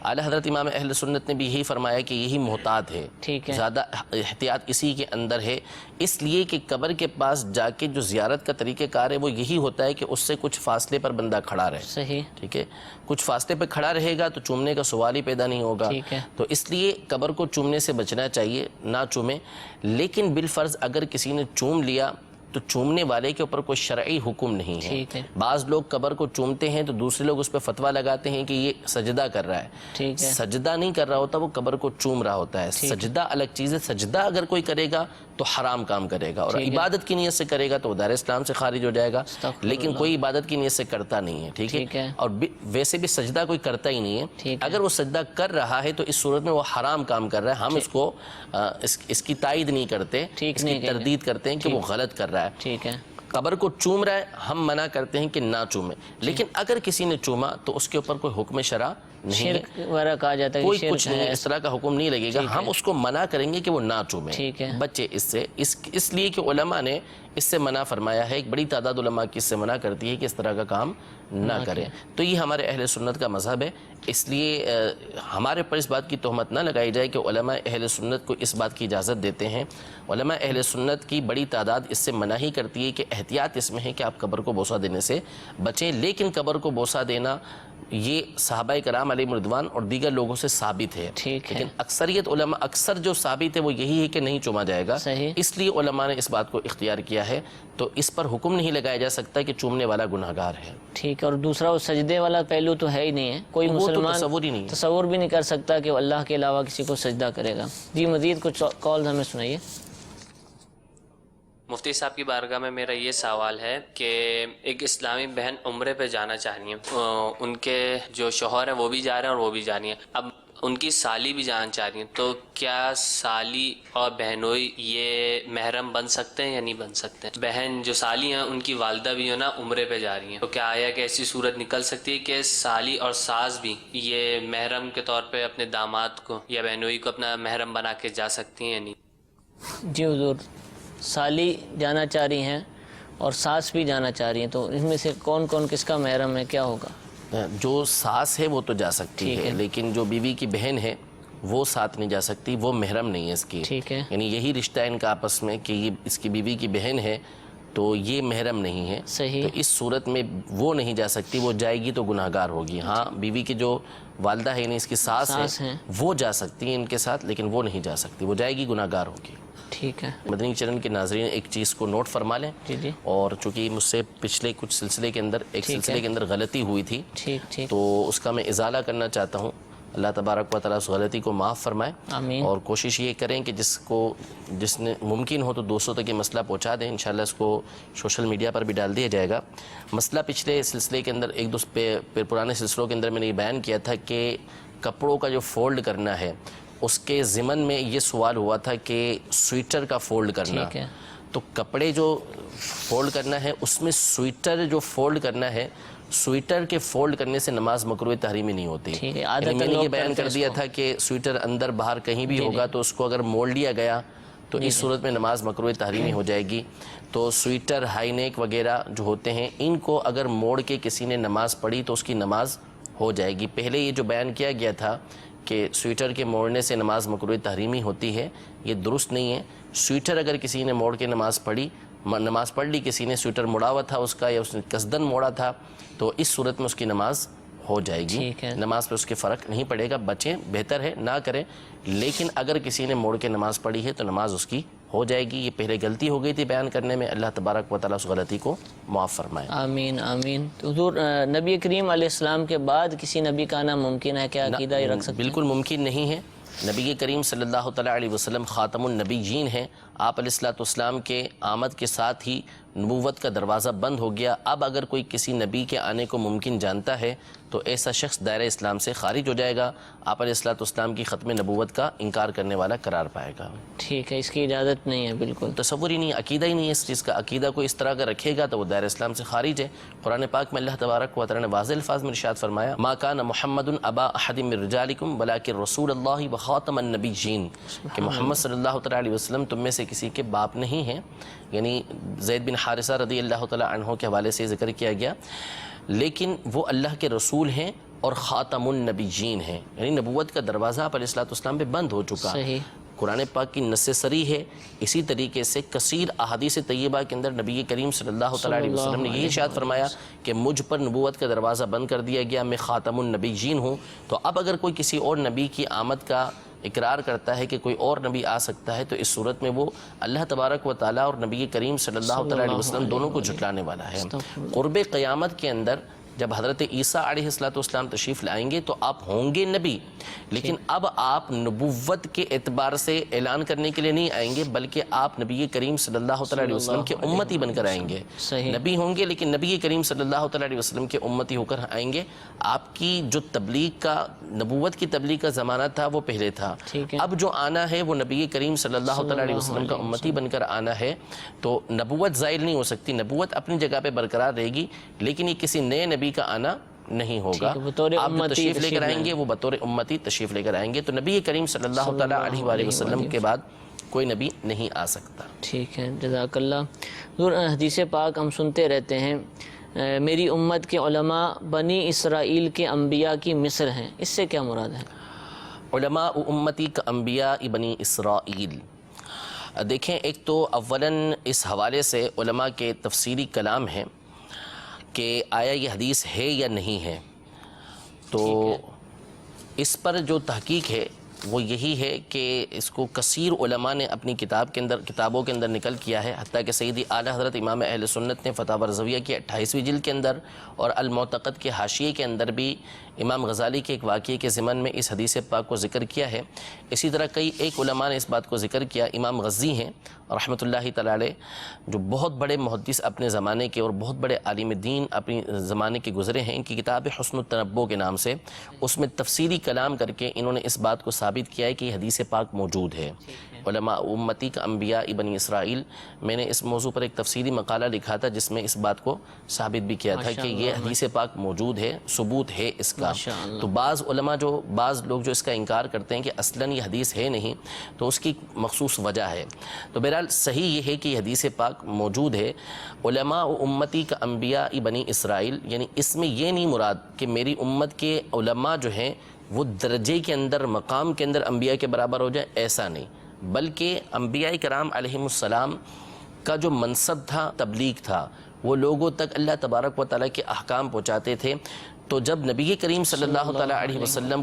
C: اعلیٰ حضرت امام اہل سنت نے بھی یہی فرمایا کہ یہی محتاط ہے، زیادہ احتیاط اسی کے اندر ہے، اس لیے کہ قبر کے پاس جا کے جو زیارت کا طریقہ کار ہے وہ یہی ہوتا ہے کہ اس سے کچھ فاصلے پر بندہ کھڑا رہے۔
B: صحیح،
C: ٹھیک ہے، کچھ فاصلے پہ کھڑا رہے گا تو چومنے کا سوال ہی پیدا نہیں ہوگا، تو اس لیے قبر کو چومنے سے بچنا چاہیے، نہ چومیں۔ لیکن بالفرض اگر کسی نے چوم لیا تو چومنے والے کے اوپر کوئی شرعی حکم نہیں ہے۔ بعض لوگ قبر کو چومتے ہیں تو دوسرے لوگ اس پہ فتویٰ لگاتے ہیں کہ یہ سجدہ کر رہا ہے، سجدہ نہیں کر رہا ہوتا، وہ قبر کو چوم رہا ہوتا ہے۔ سجدہ الگ چیز ہے، سجدہ اگر کوئی کرے گا تو حرام کام کرے گا، اور عبادت کی نیت سے کرے گا تو وہ دائرہ اسلام سے خارج ہو جائے گا، لیکن کوئی عبادت کی نیت سے کرتا نہیں ہے۔ ٹھیک ہے، اور ویسے بھی سجدہ کوئی کرتا ہی نہیں ہے، اگر وہ سجدہ کر رہا ہے تو اس صورت میں وہ حرام کام کر رہا ہے، ہم اس کو اس کی تائید نہیں کرتے، اس کی تردید کرتے ہیں کہ وہ غلط کر رہا ہے۔
B: ٹھیک ہے،
C: قبر کو چوم رہا ہے، ہم منع کرتے ہیں کہ نہ چومیں، لیکن اگر کسی نے چوما تو اس کے اوپر کوئی حکم شرع نہیں ہے،
B: شرک وغیرہ کہا جاتا ہے،
C: کوئی کچھ نہیں، اس طرح کا حکم نہیں لگے گا، ہم اس کو منع کریں گے کہ وہ نہ چومیں، بچے اس سے، اس لیے کہ علماء نے اس سے منع فرمایا ہے، ایک بڑی تعداد علماء کی اس سے منع کرتی ہے کہ اس طرح کا کام نہ کریں، تو یہ ہمارے اہل سنت کا مذہب ہے، اس لیے ہمارے پر اس بات کی تہمت نہ لگائی جائے کہ علماء اہل سنت کو اس بات کی اجازت دیتے ہیں۔ علماء اہل سنت کی بڑی تعداد اس سے منع ہی کرتی ہے کہ احتیاط اس میں ہے کہ آپ قبر کو بوسہ دینے سے بچیں، لیکن قبر کو بوسہ دینا یہ صحابہ کرام علیہم رضوان اور دیگر لوگوں سے ثابت ہے، لیکن اکثریت علماء، اکثر جو ثابت ہے وہ یہی ہے کہ نہیں چوما جائے گا، اس لیے علماء نے اس بات کو اختیار کیا ہے، تو اس پر حکم نہیں لگایا جا سکتا کہ چومنے والا گناہگار ہے۔
B: ٹھیک ہے، اور دوسرا وہ سجدے والا پہلو تو ہے ہی نہیں ہے، کوئی مسلمان تصور بھی نہیں کر سکتا کہ وہ اللہ کے علاوہ کسی کو سجدہ کرے گا۔ جی مزید کچھ کالز ہمیں سنائیے۔
F: مفتی صاحب کی بارگاہ میں میرا یہ سوال ہے کہ ایک اسلامی بہن عمرے پہ جانا چاہ رہی ہیں، ان کے جو شوہر ہیں وہ بھی جا رہے ہیں اور وہ بھی جا رہی ہیں، اب ان کی سالی بھی جانا چاہ رہی ہیں، تو کیا سالی اور بہنوئی یہ محرم بن سکتے ہیں یا نہیں بن سکتے ہیں؟ بہن جو سالی ہیں ان کی والدہ بھی نا عمرے پہ جا رہی ہیں، تو کیا آیا کہ ایسی صورت نکل سکتی ہے کہ سالی اور ساس بھی یہ محرم کے طور پہ اپنے داماد کو یا بہنوئی کو اپنا محرم بنا کے جا سکتی ہیں یا نہیں؟
B: جی حضور، سالی جانا چاہ رہی ہیں اور ساس بھی جانا چاہ رہی ہیں، تو ان میں سے کون کون کس کا محرم ہے، کیا ہوگا؟
C: جو ساس ہے وہ تو جا سکتی ہے، لیکن جو بیوی کی بہن ہے وہ ساتھ نہیں جا سکتی، وہ محرم نہیں ہے اس کی، یعنی یہی رشتہ ان کا آپس میں کہ یہ اس کی بیوی کی بہن ہے تو یہ محرم نہیں ہے، تو اس صورت میں وہ نہیں جا سکتی، وہ جائے گی تو گناہگار ہوگی۔ ہاں بیوی کی جو والدہ ہے یعنی اس کی ساس ہے وہ جا سکتی ہیں ان کے ساتھ، لیکن وہ نہیں جا سکتی، وہ جائے گی، گناہگار ہوگی۔
B: ٹھیک ہے،
C: مدنی چینل کے ناظرین ایک چیز کو نوٹ فرما لیں، اور چونکہ مجھ سے پچھلے کچھ سلسلے کے اندر ایک سلسلے کے اندر غلطی ہوئی تھی، تو اس کا میں ازالہ کرنا چاہتا ہوں، اللہ تبارک و تعالیٰ اس غلطی کو معاف فرمائے، اور کوشش یہ کریں کہ جس نے ممکن ہو تو دوستوں تک یہ مسئلہ پہنچا دیں، انشاءاللہ اس کو سوشل میڈیا پر بھی ڈال دیا جائے گا۔ مسئلہ پچھلے سلسلے کے اندر ایک دو پرانے سلسلوں کے اندر میں نے یہ بیان کیا تھا کہ کپڑوں کا جو فولڈ کرنا ہے اس کے ضمن میں یہ سوال ہوا تھا کہ سویٹر کا فولڈ کرنا، تو کپڑے جو فولڈ کرنا ہے اس میں سویٹر جو فولڈ کرنا ہے، سویٹر کے فولڈ کرنے سے نماز مکروہ تحریمی نہیں ہوتی، میں نے یہ بیان کر دیا تھا کہ سویٹر اندر باہر کہیں بھی ہوگا تو اس کو اگر موڑ لیا گیا تو اس صورت میں نماز مکروہ تحریمی ہو جائے گی، تو سویٹر، ہائی نیک وغیرہ جو ہوتے ہیں ان کو اگر موڑ کے کسی نے نماز پڑھی تو اس کی نماز ہو جائے گی۔ پہلے یہ جو بیان کیا گیا تھا کہ سویٹر کے موڑنے سے نماز مکروہ تحریمی ہوتی ہے، یہ درست نہیں ہے۔ سویٹر اگر کسی نے موڑ کے نماز پڑھ لی، کسی نے سویٹر مڑا ہوا تھا اس کا یا اس نے قصدن موڑا تھا، تو اس صورت میں اس کی نماز ہو جائے گی، نماز پہ اس کے فرق نہیں پڑے گا، بچیں، بہتر ہے نہ کریں، لیکن اگر کسی نے موڑ کے نماز پڑھی ہے تو نماز اس کی ہو جائے گی۔ یہ پہلے غلطی ہو گئی تھی بیان کرنے میں، اللہ تبارک و تعالیٰ اس غلطی کو معاف فرمائے۔
B: آمین آمین۔ تو حضور نبی کریم علیہ السلام کے بعد کسی نبی کا آنا ممکن ہے کیا؟ عقیدہ یہ رکھ سکتے ہیں؟
C: بالکل ممکن نہیں ہے، نبی کریم صلی اللہ تعالیٰ علیہ وسلم خاتم النبیین ہیں. آپ علیہ الصلوۃ والسلام کے آمد کے ساتھ ہی نبوت کا دروازہ بند ہو گیا. اب اگر کوئی کسی نبی کے آنے کو ممکن جانتا ہے تو ایسا شخص دائرہ اسلام سے خارج ہو جائے گا. آپ علیہ الصلوۃ والسلام کی ختم نبوت کا انکار کرنے والا قرار پائے گا.
B: ٹھیک ہے، اس کی اجازت نہیں ہے بالکل.
C: تصور ہی نہیں، عقیدہ ہی نہیں ہے اس چیز کا. عقیدہ کو اس طرح کا رکھے گا تو وہ دائرہ اسلام سے خارج ہے. قرآن پاک میں اللہ تبارک و تعالیٰ نے واضح الفاظ میں ارشاد فرمایا ما کان محمد ابا احد من رجالکم ولکن رسول اللہ وخاتم النبیین، کہ محمد صلی اللہ تعالیٰ علیہ وسلم تم میں سے کسی کے باپ نہیں ہیں. یعنی زید بن حارثہ رضی اللہ تعالیٰ عنہ کے حوالے سے ذکر کیا گیا، لیکن وہ اللہ کے رسول ہیں اور خاتم النبیین ہیں. یعنی نبوت کا دروازہ آپ علیہ الصلوۃ والسلام پہ بند ہو چکا.
B: صحیح.
C: قرآن پاک کی نص صریح ہے. اسی طریقے سے کثیر احادیث طیبہ کے اندر نبی کریم صلی اللہ تعالیٰ علیہ وسلم نے یہی ارشاد فرمایا کہ مجھ پر نبوت کا دروازہ بند کر دیا گیا، میں خاتم النبیین ہوں. تو اب اگر کوئی کسی اور نبی کی آمد کا اقرار کرتا ہے کہ کوئی اور نبی آ سکتا ہے تو اس صورت میں وہ اللہ تبارک و تعالیٰ اور نبی کریم صلی اللہ تعالیٰ علیہ وسلم دونوں کو جھٹلانے والا ہے. قرب قیامت کے اندر جب حضرت عیسیٰ علیہ السلام تشریف لائیں گے تو آپ ہوں گے نبی، لیکن اب آپ نبوت کے اعتبار سے اعلان کرنے کے لیے نہیں آئیں گے، بلکہ آپ نبی کریم صلی اللہ تعالیٰ علیہ وسلم کے امتی بن کر آئیں گے. نبی ہوں گے لیکن نبی کریم صلی اللہ تعالیٰ علیہ وسلم کے امتی ہو کر آئیں گے. آپ کی جو تبلیغ کا، نبوت کی تبلیغ کا زمانہ تھا وہ پہلے تھا. اب جو آنا ہے وہ نبی کریم صلی اللہ تعالیٰ علیہ وسلم کا امتی بن کر آنا ہے. تو نبوت زائل نہیں ہو سکتی، نبوت اپنی جگہ پہ برقرار رہے گی، لیکن یہ کسی نئے نبی کا آنا نہیں ہوگا. آپ جو تشریف لے کر آئیں گے وہ بطور امتی تشریف لے کر آئیں گے. تو نبی کریم صلی اللہ تعالیٰ علیہ وآلہ وسلم کے بعد کوئی نبی نہیں آ سکتا.
B: ٹھیک ہے، جزاک اللہ. حضور حدیث پاک ہم سنتے رہتے ہیں میری امت کے علماء بنی اسرائیل کے انبیاء کی مثل ہیں، اس سے کیا مراد ہے؟
C: علماء امتی کا انبیاء بنی اسرائیل، دیکھیں ایک تو اولاً اس حوالے سے علماء کے تفسیری کلام ہیں کہ آیا یہ حدیث ہے یا نہیں ہے. تو اس پر جو تحقیق ہے وہ یہی ہے کہ اس کو کثیر علماء نے اپنی کتابوں کے اندر نقل کیا ہے. حتیٰ کہ سیدی اعلیٰ حضرت امام اہل سنت نے فتاوی رضویہ کی 28ویں جلد کے اندر اور المعتقد کے حاشیے کے اندر بھی امام غزالی کے ایک واقعے کے ضمن میں اس حدیث پاک کو ذکر کیا ہے. اسی طرح کئی ایک علماء نے اس بات کو ذکر کیا. امام غزی ہیں رحمۃ اللہ تعالی علیہ، جو بہت بڑے محدث اپنے زمانے کے اور بہت بڑے عالم دین اپنے زمانے کے گزرے ہیں. ان کی کتاب حسن التنبؤ کے نام سے، اس میں تفصیلی کلام کر کے انہوں نے اس بات کو ثابت کیا ہے کہ یہ حدیث پاک موجود ہے. علماء امتی کا انبیاء بنی اسرائیل، میں نے اس موضوع پر ایک تفصیلی مقالہ لکھا تھا جس میں اس بات کو ثابت بھی کیا تھا کہ یہ حدیث پاک موجود ہے، ثبوت ہے اس کا. تو بعض لوگ جو اس کا انکار کرتے ہیں کہ اصلاً یہ حدیث ہے نہیں، تو اس کی مخصوص وجہ ہے. تو بہرحال صحیح یہ ہے کہ یہ حدیث پاک موجود ہے. علماء امتی کا انبیاء بنی اسرائیل، یعنی اس میں یہ نہیں مراد کہ میری امت کے علماء جو ہیں وہ درجے کے اندر، مقام کے اندر انبیاء کے برابر ہو جائیں، ایسا نہیں، بلکہ انبیاء کرام علیہم السلام کا جو منصب تھا تبلیغ تھا، وہ لوگوں تک اللہ تبارک و تعالیٰ کے احکام پہنچاتے تھے. تو جب نبی کریم صلی اللہ تعالیٰ علیہ وسلم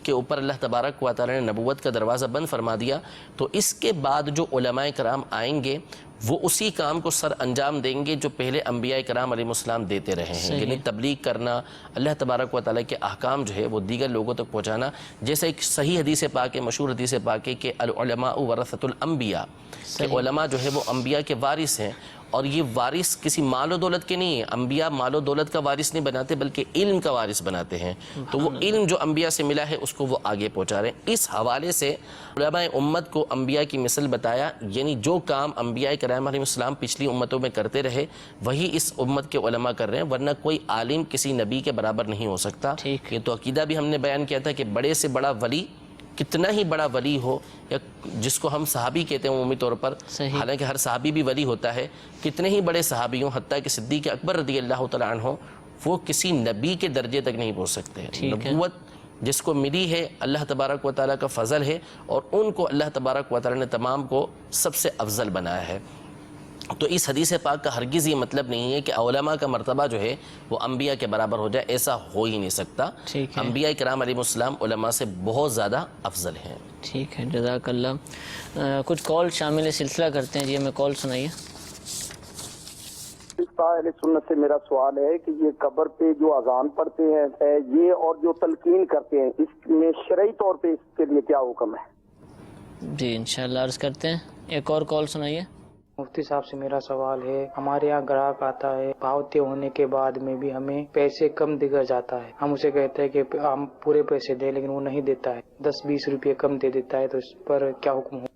C: کے اوپر اللہ تبارک و تعالیٰ نے نبوت کا دروازہ بند فرما دیا، تو اس کے بعد جو علماء کرام آئیں گے وہ اسی کام کو سر انجام دیں گے جو پہلے انبیاء کرام علیہ السلام دیتے رہے ہیں. یعنی تبلیغ کرنا، اللہ تبارک و تعالیٰ کے احکام جو ہے وہ دیگر لوگوں تک پہنچانا. جیسے ایک صحیح حدیث پاک ہے، مشہور حدیث پاک ہے کہ العلماء ورثۃ الانبیاء، کہ علماء جو ہے وہ انبیاء کے وارث ہیں. اور یہ وارث کسی مال و دولت کے نہیں ہیں. انبیاء مال و دولت کا وارث نہیں بناتے بلکہ علم کا وارث بناتے ہیں. تو وہ علم جو انبیاء سے ملا ہے اس کو وہ آگے پہنچا رہے ہیں. اس حوالے سے علماء امت کو انبیاء کی مثل بتایا، یعنی جو کام انبیاء کرام علیہ السلام پچھلی امتوں میں کرتے رہے وہی اس امت کے علماء کر رہے ہیں، ورنہ کوئی عالم کسی نبی کے برابر نہیں ہو سکتا. یہ تو عقیدہ بھی ہم نے بیان کیا تھا کہ بڑے سے بڑا ولی، کتنا ہی بڑا ولی ہو، یا جس کو ہم صحابی کہتے ہیں عمومی طور پر، حالانکہ ہر صحابی بھی ولی ہوتا ہے، کتنے ہی بڑے صحابی ہوں، حتیٰ کہ صدیق اکبر رضی اللہ تعالیٰ عنہ، وہ کسی نبی کے درجے تک نہیں پہنچ سکتے. نبوت جس کو ملی ہے اللہ تبارک و تعالیٰ کا فضل ہے، اور ان کو اللہ تبارک و تعالیٰ نے تمام کو سب سے افضل بنایا ہے. تو اس حدیث پاک کا ہرگز یہ مطلب نہیں ہے کہ علماء کا مرتبہ جو ہے وہ انبیاء کے برابر ہو جائے، ایسا ہو ہی نہیں سکتا. انبیاء کرام علیہ السلام علماء سے بہت زیادہ افضل ہیں.
B: ٹھیک ہے، جزاک اللہ. کچھ کال شامل سلسلہ کرتے ہیں. جی ہمیں کال سنائیے.
G: اہل سنت سے میرا سوال ہے کہ یہ قبر پہ جو اذان پڑھتے ہیں یہ اور جو تلقین کرتے ہیں اس میں شرعی طور پہ اس کے لیے کیا حکم ہے؟
B: جی انشاءاللہ عرض کرتے ہیں. ایک اور کال سنائیے.
H: مفتی صاحب سے میرا سوال ہے، ہمارے یہاں گراہک آتا ہے، بھاؤ طے ہونے کے بعد میں بھی ہمیں پیسے کم دکھ جاتا ہے، ہم اسے کہتے ہیں کہ ہم پورے پیسے دیں، لیکن وہ نہیں دیتا ہے، 10-20 روپے کم دے دیتا ہے، تو اس پر کیا حکم ہو؟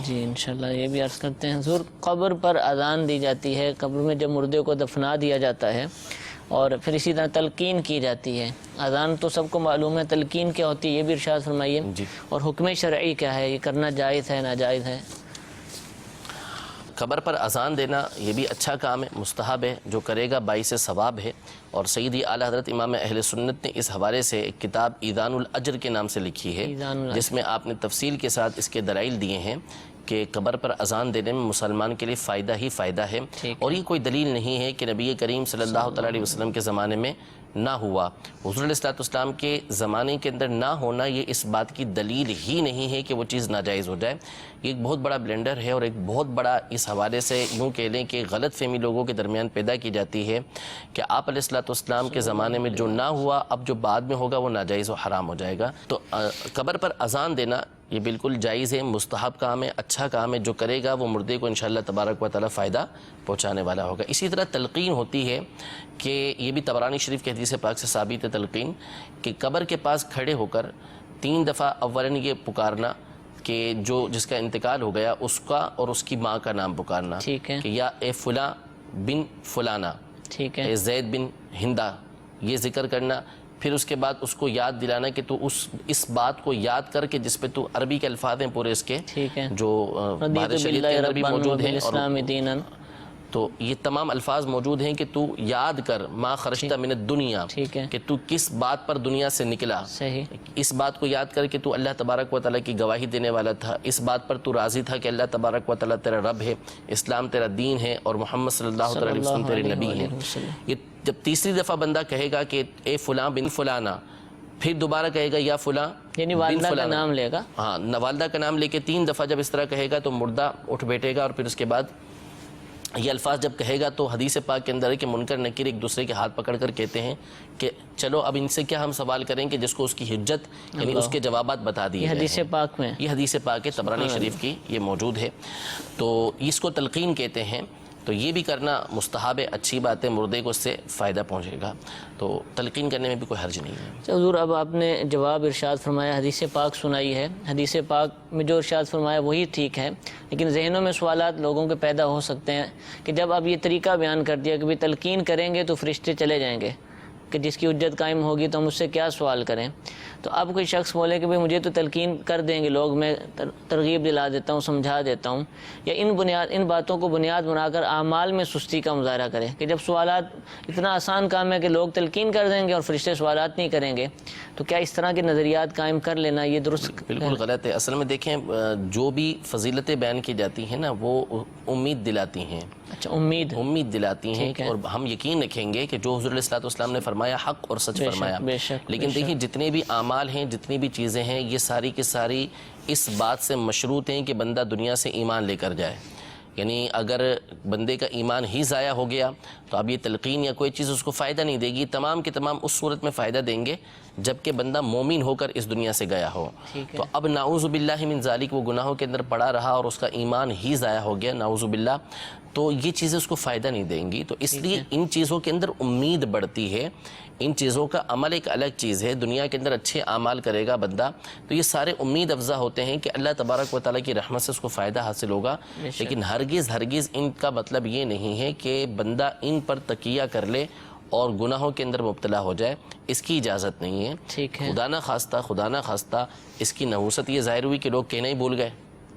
B: جی انشاءاللہ یہ بھی عرض کرتے ہیں. حضور قبر پر اذان دی جاتی ہے، قبر میں جب مردے کو دفنا دیا جاتا ہے اور پھر اسی طرح تلقین کی جاتی ہے. اذان تو سب کو معلوم ہے، تلقین کیا ہوتی ہے یہ بھی ارشاد فرمائیے. اور حکم شرعی کیا ہے، یہ کرنا جائز ہے ناجائز ہے؟
C: قبر پر اذان دینا یہ بھی اچھا کام ہے، مستحب ہے، جو کرے گا باعث ثواب ہے. اور سیدی اعلیٰ حضرت امام اہل سنت نے اس حوالے سے ایک کتاب ایذان الاجر کے نام سے لکھی ہے، جس میں آپ نے تفصیل کے ساتھ اس کے دلائل دیے ہیں کہ قبر پر اذان دینے میں مسلمان کے لیے فائدہ ہی فائدہ ہے. اور یہ کوئی دلیل نہیں ہے کہ نبی کریم صلی اللہ علیہ وسلم کے زمانے میں نہ ہوا. حضور علیہ السلام کے زمانے کے اندر نہ ہونا یہ اس بات کی دلیل ہی نہیں ہے کہ وہ چیز ناجائز ہو جائے. یہ ایک بہت بڑا بلنڈر ہے اور ایک بہت بڑا اس حوالے سے یوں کہہ لیں کہ غلط فہمی لوگوں کے درمیان پیدا کی جاتی ہے کہ آپ علیہ السلام کے زمانے میں جو نہ ہوا اب جو بعد میں ہوگا وہ ناجائز و حرام ہو جائے گا. تو قبر پر اذان دینا یہ بالکل جائز ہے، مستحب کام ہے، اچھا کام ہے. جو کرے گا وہ مردے کو انشاءاللہ تبارک و تعالی فائدہ پہنچانے والا ہوگا. اسی طرح تلقین ہوتی ہے کہ یہ بھی طبرانی شریف کے حدیث پاک سے ثابت ہے تلقین، کہ قبر کے پاس کھڑے ہو کر 3 دفعہ اولاً یہ پکارنا کہ جو جس کا انتقال ہو گیا اس کا اور اس کی ماں کا نام پکارنا، کہ یا اے فلاں بن فلانا، اے زید بن ہندا، یہ ذکر کرنا. پھر اس کے بعد اس کو یاد دلانا کہ تو اس بات کو یاد کر کے جس پہ تو عربی کے الفاظ ہیں پورے اس کے جو بہار شریف کے اندر بھی موجود ہیں، اور تو یہ تمام الفاظ موجود ہیں کہ تو یاد کر ما خرجت من الدنیا، کہ تو کس بات پر دنیا سے نکلا. اس بات کو یاد کر کہ تو اللہ تبارک و تعالیٰ کی گواہی دینے والا تھا، اس بات پر تو راضی تھا کہ اللہ تبارک و تعالیٰ تیرا رب ہے، اسلام تیرا دین ہے اور محمد صلی اللہ علیہ وسلم تیرے نبی ہیں. یہ جب تیسری دفعہ بندہ کہے گا کہ اے فلاں بن فلانا، پھر دوبارہ کہے گا یا فلاں
B: یعنی والدہ کا نام لے گا.
C: ہاں، والدہ کا نام لے کے 3 دفعہ جب اس طرح کہے گا تو مردہ اٹھ بیٹھے گا. اور پھر اس کے بعد یہ الفاظ جب کہے گا تو حدیث پاک کے اندر ہے کہ منکر نکیر ایک دوسرے کے ہاتھ پکڑ کر کہتے ہیں کہ چلو اب ان سے کیا ہم سوال کریں کہ جس کو اس کی حجت یعنی اس کے جوابات بتا دیے گئے ہیں.
B: حدیث پاک میں
C: یہ حدیث پاک ہے، طبرانی شریف کی یہ موجود ہے. تو اس کو تلقین کہتے ہیں. تو یہ بھی کرنا مستحب ہے، اچھی بات ہے، مردے کو اس سے فائدہ پہنچے گا. تو تلقین کرنے میں بھی کوئی حرج نہیں ہے.
B: حضور اب آپ نے جواب ارشاد فرمایا، حدیث پاک سنائی ہے، حدیث پاک میں جو ارشاد فرمایا وہی ٹھیک ہے، لیکن ذہنوں میں سوالات لوگوں کے پیدا ہو سکتے ہیں کہ جب اب یہ طریقہ بیان کر دیا کہ بھی تلقین کریں گے تو فرشتے چلے جائیں گے، کہ جس کی حجت قائم ہوگی تو ہم اس سے کیا سوال کریں. تو اب کوئی شخص بولے کہ بھئی مجھے تو تلقین کر دیں گے لوگ، میں ترغیب دلا دیتا ہوں، سمجھا دیتا ہوں، یا ان باتوں کو بنیاد بنا کر اعمال میں سستی کا مظاہرہ کرے کہ جب سوالات اتنا آسان کام ہے کہ لوگ تلقین کر دیں گے اور فرشتے سوالات نہیں کریں گے، تو کیا اس طرح کے نظریات قائم کر لینا یہ درست؟
C: بالکل غلط ہے. اصل میں دیکھیں جو بھی فضیلتیں بیان کی جاتی ہیں نا وہ امید دلاتی ہیں.
B: اچھا، امید
C: دلاتی ہیں، اور ہم یقین رکھیں گے کہ جو حضور علیہ السلام نے فرمایا حق اور سچ فرمایا. لیکن دیکھیں جتنے بھی اعمال ہیں، جتنی بھی چیزیں ہیں، یہ ساری کی ساری اس بات سے مشروط ہیں کہ بندہ دنیا سے ایمان لے کر جائے. یعنی اگر بندے کا ایمان ہی ضائع ہو گیا تو اب یہ تلقین یا کوئی چیز اس کو فائدہ نہیں دے گی. تمام کے تمام اس صورت میں فائدہ دیں گے جبکہ بندہ مومن ہو کر اس دنیا سے گیا ہو. تو اب نعوذ باللہ من ذالک وہ گناہوں کے اندر پڑا رہا اور اس کا ایمان ہی ضائع ہو گیا، نعوذ باللہ، تو یہ چیزیں اس کو فائدہ نہیں دیں گی. تو اس لیے ان چیزوں کے اندر امید بڑھتی ہے. ان چیزوں کا عمل ایک الگ چیز ہے. دنیا کے اندر اچھے اعمال کرے گا بندہ تو یہ سارے امید افزا ہوتے ہیں کہ اللہ تبارک و تعالیٰ کی رحمت سے اس کو فائدہ حاصل ہوگا. لیکن ہرگز ان کا مطلب یہ نہیں ہے کہ بندہ ان پر تکیہ کر لے اور گناہوں کے اندر مبتلا ہو جائے. اس کی اجازت نہیں ہے. خدا نہ خواستہ اس کی نحوست یہ ظاہر ہوئی کہ لوگ کہنا ہی بھول گئے،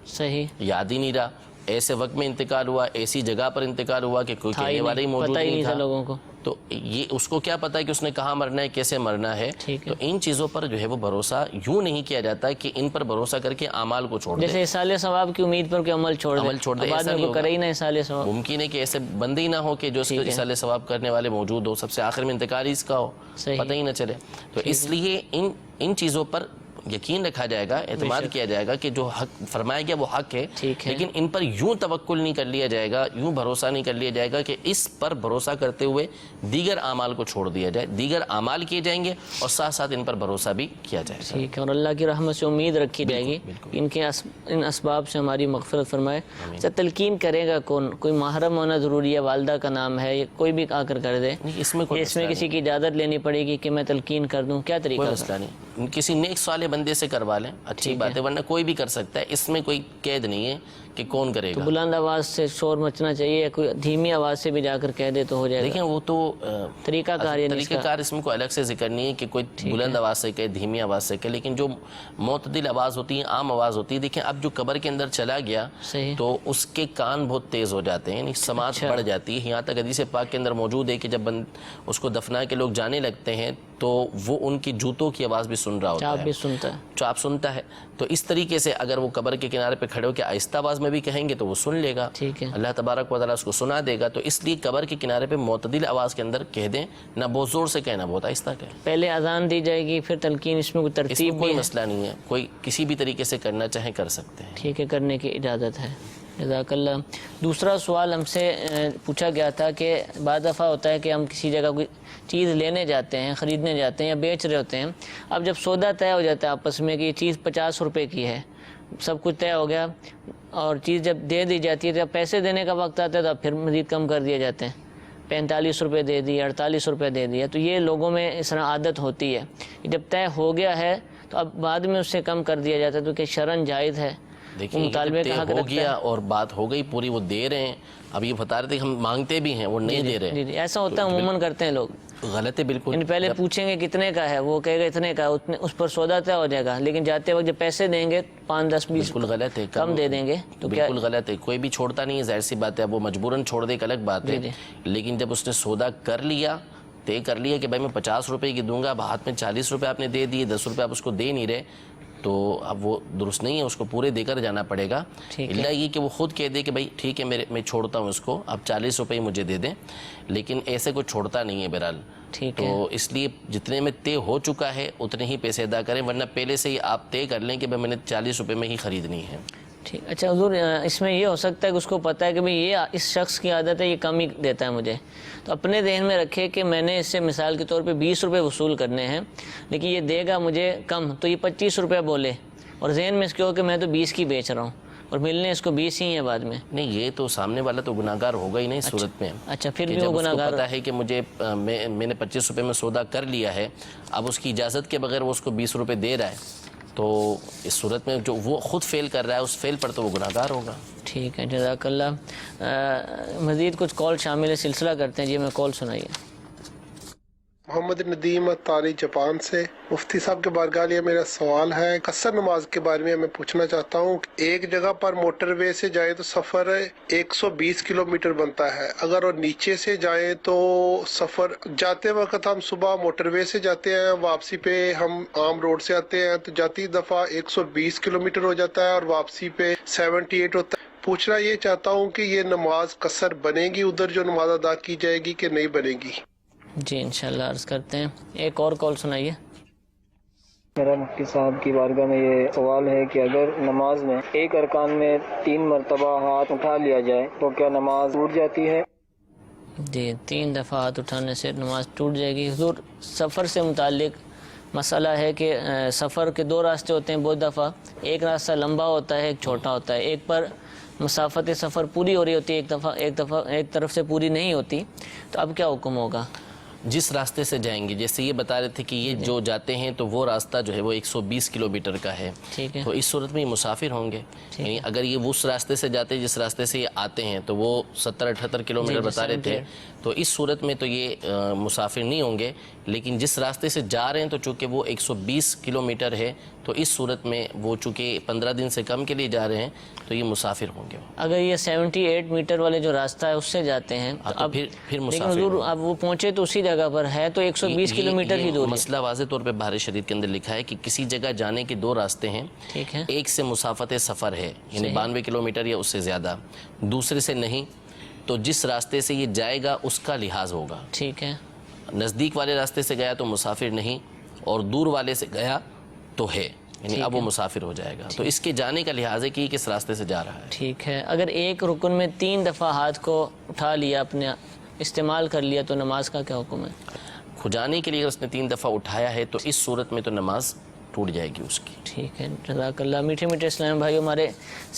B: صحیح
C: یاد ہی نہیں رہا، ایسے وقت میں انتقال ہوا، ایسی جگہ پر انتقال ہوا کہ کوئی کہنے والا ہی موجود نہیں تھا
B: لوگوں کو.
C: تو یہ اس کو کیا پتا ہے کہ اس نے کہاں مرنا ہے، کیسے مرنا ہے. تو ان چیزوں پر جو ہے وہ بھروسہ یوں نہیں کیا جاتا کہ ان پر بھروسہ کر کے اعمال کو چھوڑ دے.
B: جیسے اصال ثواب کی امید پر کہ عمل چھوڑ دے، بعد میں کوئی کرے ہی نہ اصال ثواب.
C: ممکن ہے کہ ایسے بندے ہی نہ ہو کہ جو اصال ثواب کرنے والے موجود ہو، سب سے آخر میں انتقال ہی اس کا ہو، پتہ ہی نہ چلے. تو اس لیے ان چیزوں پر یقین رکھا جائے گا، اعتماد کیا جائے گا کہ جو حق فرمایا گیا وہ حق ہے، لیکن ان پر یوں توکل نہیں کر لیا جائے گا، یوں بھروسہ نہیں کر لیا جائے گا کہ اس پر بھروسہ کرتے ہوئے دیگر اعمال کو چھوڑ دیا جائے، دیگر اعمال کیے جائیں گے اور ساتھ ساتھ ان پر بھروسہ بھی کیا جائے گا.
B: ٹھیک ہے، اور اللہ کی رحمت سے امید رکھی جائے گی ان کے ان اسباب سے ہماری مغفرت فرمائے. اچھا، تلقین کرے گا کون؟ کوئی محرم ہونا ضروری ہے، والدہ کا نام ہے، یا کوئی بھی آ کر کر دے؟
C: اس میں
B: کسی کی اجازت لینی پڑے گی کہ میں تلقین کر دوں؟ کیا طریقہ؟
C: کوئی مسئلہ نہیں، کسی نیک صالح بندے سے کروا لیں، اچھی بات ہے، ورنہ کوئی بھی کر سکتا ہے، اس میں کوئی قید نہیں ہے کہ کون کرے گا.
B: بلند آواز سے شور مچنا چاہیے یا کوئی دھیمی آواز سے بھی جا کر کہہ دے تو ہو جائے گا؟
C: دیکھیں وہ تو
B: طریقہ کار
C: اس میں کوئی الگ سے ذکر نہیں ہے کہ کوئی بلند آواز سے کہے، دھیمی آواز سے کہے، لیکن جو معتدل آواز ہوتی ہے، عام آواز ہوتی ہے. دیکھیں اب جو قبر کے اندر چلا گیا تو اس کے کان بہت تیز ہو جاتے ہیں، یعنی سماعت بڑھ جاتی ہے. یہاں تک حدیث پاک کے اندر موجود ہے کہ جب اس کو دفنا کے لوگ جانے لگتے ہیں تو وہ ان کی جوتوں کی آواز بھی سن رہا ہوتا ہے، چاپ سنتا ہے. تو اس طریقے سے اگر وہ قبر کے کنارے پہ کھڑے ہو کے آہستہ آواز میں بھی کہیں گے تو وہ سن لے گا، اللہ تبارک و تعالیٰ اس کو سنا دے گا. تو اس لیے قبر کے کنارے پہ معتدل آواز کے اندر کہہ دیں، نہ بہت زور سے کہیں نہ بہت آہستہ کہیں.
B: پہلے اذان دی جائے گی پھر تلقین، اس میں کوئی ترتیب؟
C: کوئی مسئلہ نہیں ہے، کوئی کسی بھی طریقے سے کرنا چاہیں کر سکتے ہیں.
B: ٹھیک ہے، کرنے کی اجازت ہے. جزاک اللہ. دوسرا سوال ہم سے پوچھا گیا تھا کہ بعض دفعہ ہوتا ہے کہ ہم کسی جگہ کوئی چیز لینے جاتے ہیں، خریدنے جاتے ہیں یا بیچ رہے ہوتے ہیں. اب جب سودا طے ہو جاتا ہے آپس میں کہ یہ چیز 50 روپے کی ہے، سب کچھ طے ہو گیا، اور چیز جب دے دی جاتی ہے، جب پیسے دینے کا وقت آتا ہے تو پھر مزید کم کر دیے جاتے ہیں، 45 روپے دے دی، 48 روپے دے دیا. تو یہ لوگوں میں اس طرح عادت ہوتی ہے، جب طے ہو گیا ہے تو اب بعد میں اس سے کم کر دیا جاتا ہے. تو کہ شرعاً جائز ہے؟
C: دیکھیں ہو گیا اور بات ہو گئی پوری، وہ دے رہے ہیں. اب یہ بتا رہے تھے ہم مانگتے بھی ہیں، وہ نہیں دے رہے.
B: جی ایسا ہوتا ہے، عموماً کرتے ہیں لوگ.
C: غلط ہے بالکل.
B: پہلے پوچھیں گے کتنے کا ہے، وہ کہے گا اتنے کا، اس پر سودا طے ہو جائے گا، لیکن جاتے وقت جب پیسے دیں گے 5 10 20
C: بالکل غلط ہے،
B: کم دے دیں گے. تو
C: بالکل غلط ہے، کوئی بھی چھوڑتا نہیں ہے، ظاہر سی بات ہے. اب وہ مجبوراً چھوڑ دے ایک الگ بات ہے، لیکن جب اس نے سودا کر لیا، طے کر لیا کہ بھائی میں 50 روپے کی دوں گا، اب ہاتھ میں 40 روپے آپ نے دے دیے، 10 روپے آپ اس کو دے نہیں رہے، تو اب وہ درست نہیں ہے، اس کو پورے دے کر جانا پڑے گا. اللہ یہ کہ وہ خود کہہ دے کہ بھائی ٹھیک ہے میں چھوڑتا ہوں اس کو، اب 40 روپے ہی مجھے دے دیں، لیکن ایسے کوئی چھوڑتا نہیں ہے بہرحال. تو اس لیے جتنے میں طے ہو چکا ہے اتنے ہی پیسے ادا کریں، ورنہ پہلے سے ہی آپ طے کر لیں کہ بھائی میں نے 40 روپے میں ہی خریدنی ہے.
B: ٹھیک. اچھا حضور، اس میں یہ ہو سکتا ہے کہ اس کو پتہ ہے کہ بھئی یہ اس شخص کی عادت ہے، یہ کم ہی دیتا ہے مجھے، تو اپنے ذہن میں رکھے کہ میں نے اس سے مثال کے طور پہ 20 روپے وصول کرنے ہیں، لیکن یہ دے گا مجھے کم، تو یہ 25 روپے بولے، اور ذہن میں اس کے ہو کہ میں تو 20 کی بیچ رہا ہوں اور ملنے اس کو 20 ہی ہیں بعد میں.
C: نہیں، یہ تو سامنے والا تو گناہگار ہوگا ہی نہیں اس صورت میں.
B: اچھا، پھر بھی وہ گناہگار
C: پتا ہے کہ مجھے میں نے 25 روپے میں سودا کر لیا ہے، اب اس کی اجازت کے بغیر وہ اس کو 20 روپے دے رہا ہے، تو اس صورت میں جو وہ خود فیل کر رہا ہے اس فیل پر تو وہ گناہگار ہوگا.
B: ٹھیک ہے، جزاک اللہ. مزید کچھ کال شامل ہے، سلسلہ کرتے ہیں. جی میں کال سنائیے.
I: محمد ندیم اتاری جاپان سے. مفتی صاحب کے بارگاہ لیا میرا سوال ہے، قصر نماز کے بارے میں پوچھنا چاہتا ہوں. ایک جگہ پر موٹر وے سے جائیں تو سفر 120 کلومیٹر بنتا ہے، اگر اور نیچے سے جائیں تو سفر جاتے وقت ہم صبح موٹر وے سے جاتے ہیں، واپسی پہ ہم عام روڈ سے آتے ہیں، تو جاتی دفعہ 120 کلومیٹر ہو جاتا ہے اور واپسی پہ 78 ہوتا ہے. پوچھنا یہ چاہتا ہوں کہ یہ نماز قصر بنے گی ادھر جو نماز ادا کی جائے گی کہ نہیں بنے گی؟
B: جی انشاءاللہ عرض کرتے ہیں. ایک اور کال سنائیے.
H: میرا مفتی صاحب کی بارگاہ میں یہ سوال ہے کہ اگر نماز میں ایک ارکان میں 3 مرتبہ ہاتھ اٹھا لیا جائے تو کیا نماز ٹوٹ جاتی ہے؟
B: جی 3 دفعہ ہاتھ اٹھانے سے نماز ٹوٹ جائے گی. حضور سفر سے متعلق مسئلہ ہے کہ سفر کے 2 راستے ہوتے ہیں بہت دفعہ، ایک راستہ لمبا ہوتا ہے، ایک چھوٹا ہوتا ہے. ایک پر مسافت سفر پوری ہو رہی ہوتی ہے، ایک طرف سے پوری نہیں ہوتی، تو اب کیا حکم ہوگا؟
C: جس راستے سے جائیں گے، جیسے یہ بتا رہے تھے کہ یہ جو جاتے ہیں تو وہ راستہ جو ہے وہ 120 کلومیٹر کا ہے، تو اس صورت میں یہ مسافر ہوں گے. یعنی اگر یہ اس راستے سے جاتے جس راستے سے یہ آتے ہیں تو وہ 70-78 کلومیٹر بتا رہے تھے، تو اس صورت میں تو یہ مسافر نہیں ہوں گے. لیکن جس راستے سے جا رہے ہیں تو چونکہ وہ 120 کلومیٹر ہے، تو اس صورت میں وہ چونکہ 15 دن سے کم کے لیے جا رہے ہیں تو یہ مسافر ہوں گے.
B: اگر یہ 78 میٹر والے جو راستہ ہے اس سے جاتے ہیں تو
C: پھر مسافر.
B: حضور اب وہ پہنچے تو اسی جگہ پر ہے تو 120 کلومیٹر ہی دور ہے.
C: مسئلہ واضح طور پہ بہار شریعت کے اندر لکھا ہے کہ کسی جگہ جانے کے 2 راستے ہیں، ایک سے مسافت سفر ہے یعنی 92 کلومیٹر یا اس سے زیادہ، دوسرے سے نہیں، تو جس راستے سے یہ جائے گا اس کا لحاظ ہوگا.
B: ٹھیک ہے.
C: نزدیک والے راستے سے گیا تو مسافر نہیں، اور دور والے سے گیا تو ہے. یعنی اب وہ مسافر ہو جائے گا. تو اس کے جانے کا لحاظ ہے کہ کس راستے سے جا رہا ہے.
B: ٹھیک ہے. اگر ایک رکن میں 3 دفعہ ہاتھ کو اٹھا لیا، اپنے استعمال کر لیا، تو نماز کا کیا حکم ہے؟
C: کھجانے کے لیے اگر اس نے 3 دفعہ اٹھایا ہے تو اس صورت میں تو نماز ٹوٹ جائے گی اس کی.
B: ٹھیک ہے. جزاک اللہ. میٹھے میٹھے اسلام بھائی، ہمارے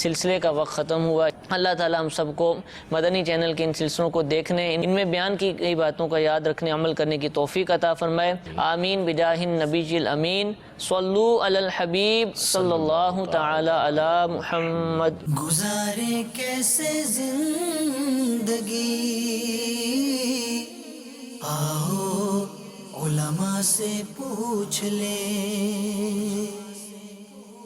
B: سلسلے کا وقت ختم ہوا. اللہ تعالی ہم سب کو مدنی چینل کے ان سلسلوں کو دیکھنے، ان میں بیان کی گئی باتوں کا یاد رکھنے، عمل کرنے کی توفیق عطا فرمائے. آمین بجاہ النبی الامین. صلو علی الحبیب صلی اللہ تعالی علی محمد.
A: گزارے کیسے زندگی، آؤ علماء سے پوچھ لیں.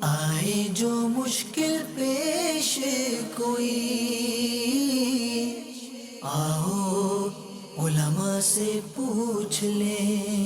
A: آئے جو مشکل پیش کوئی، آؤ علماء سے پوچھ لیں.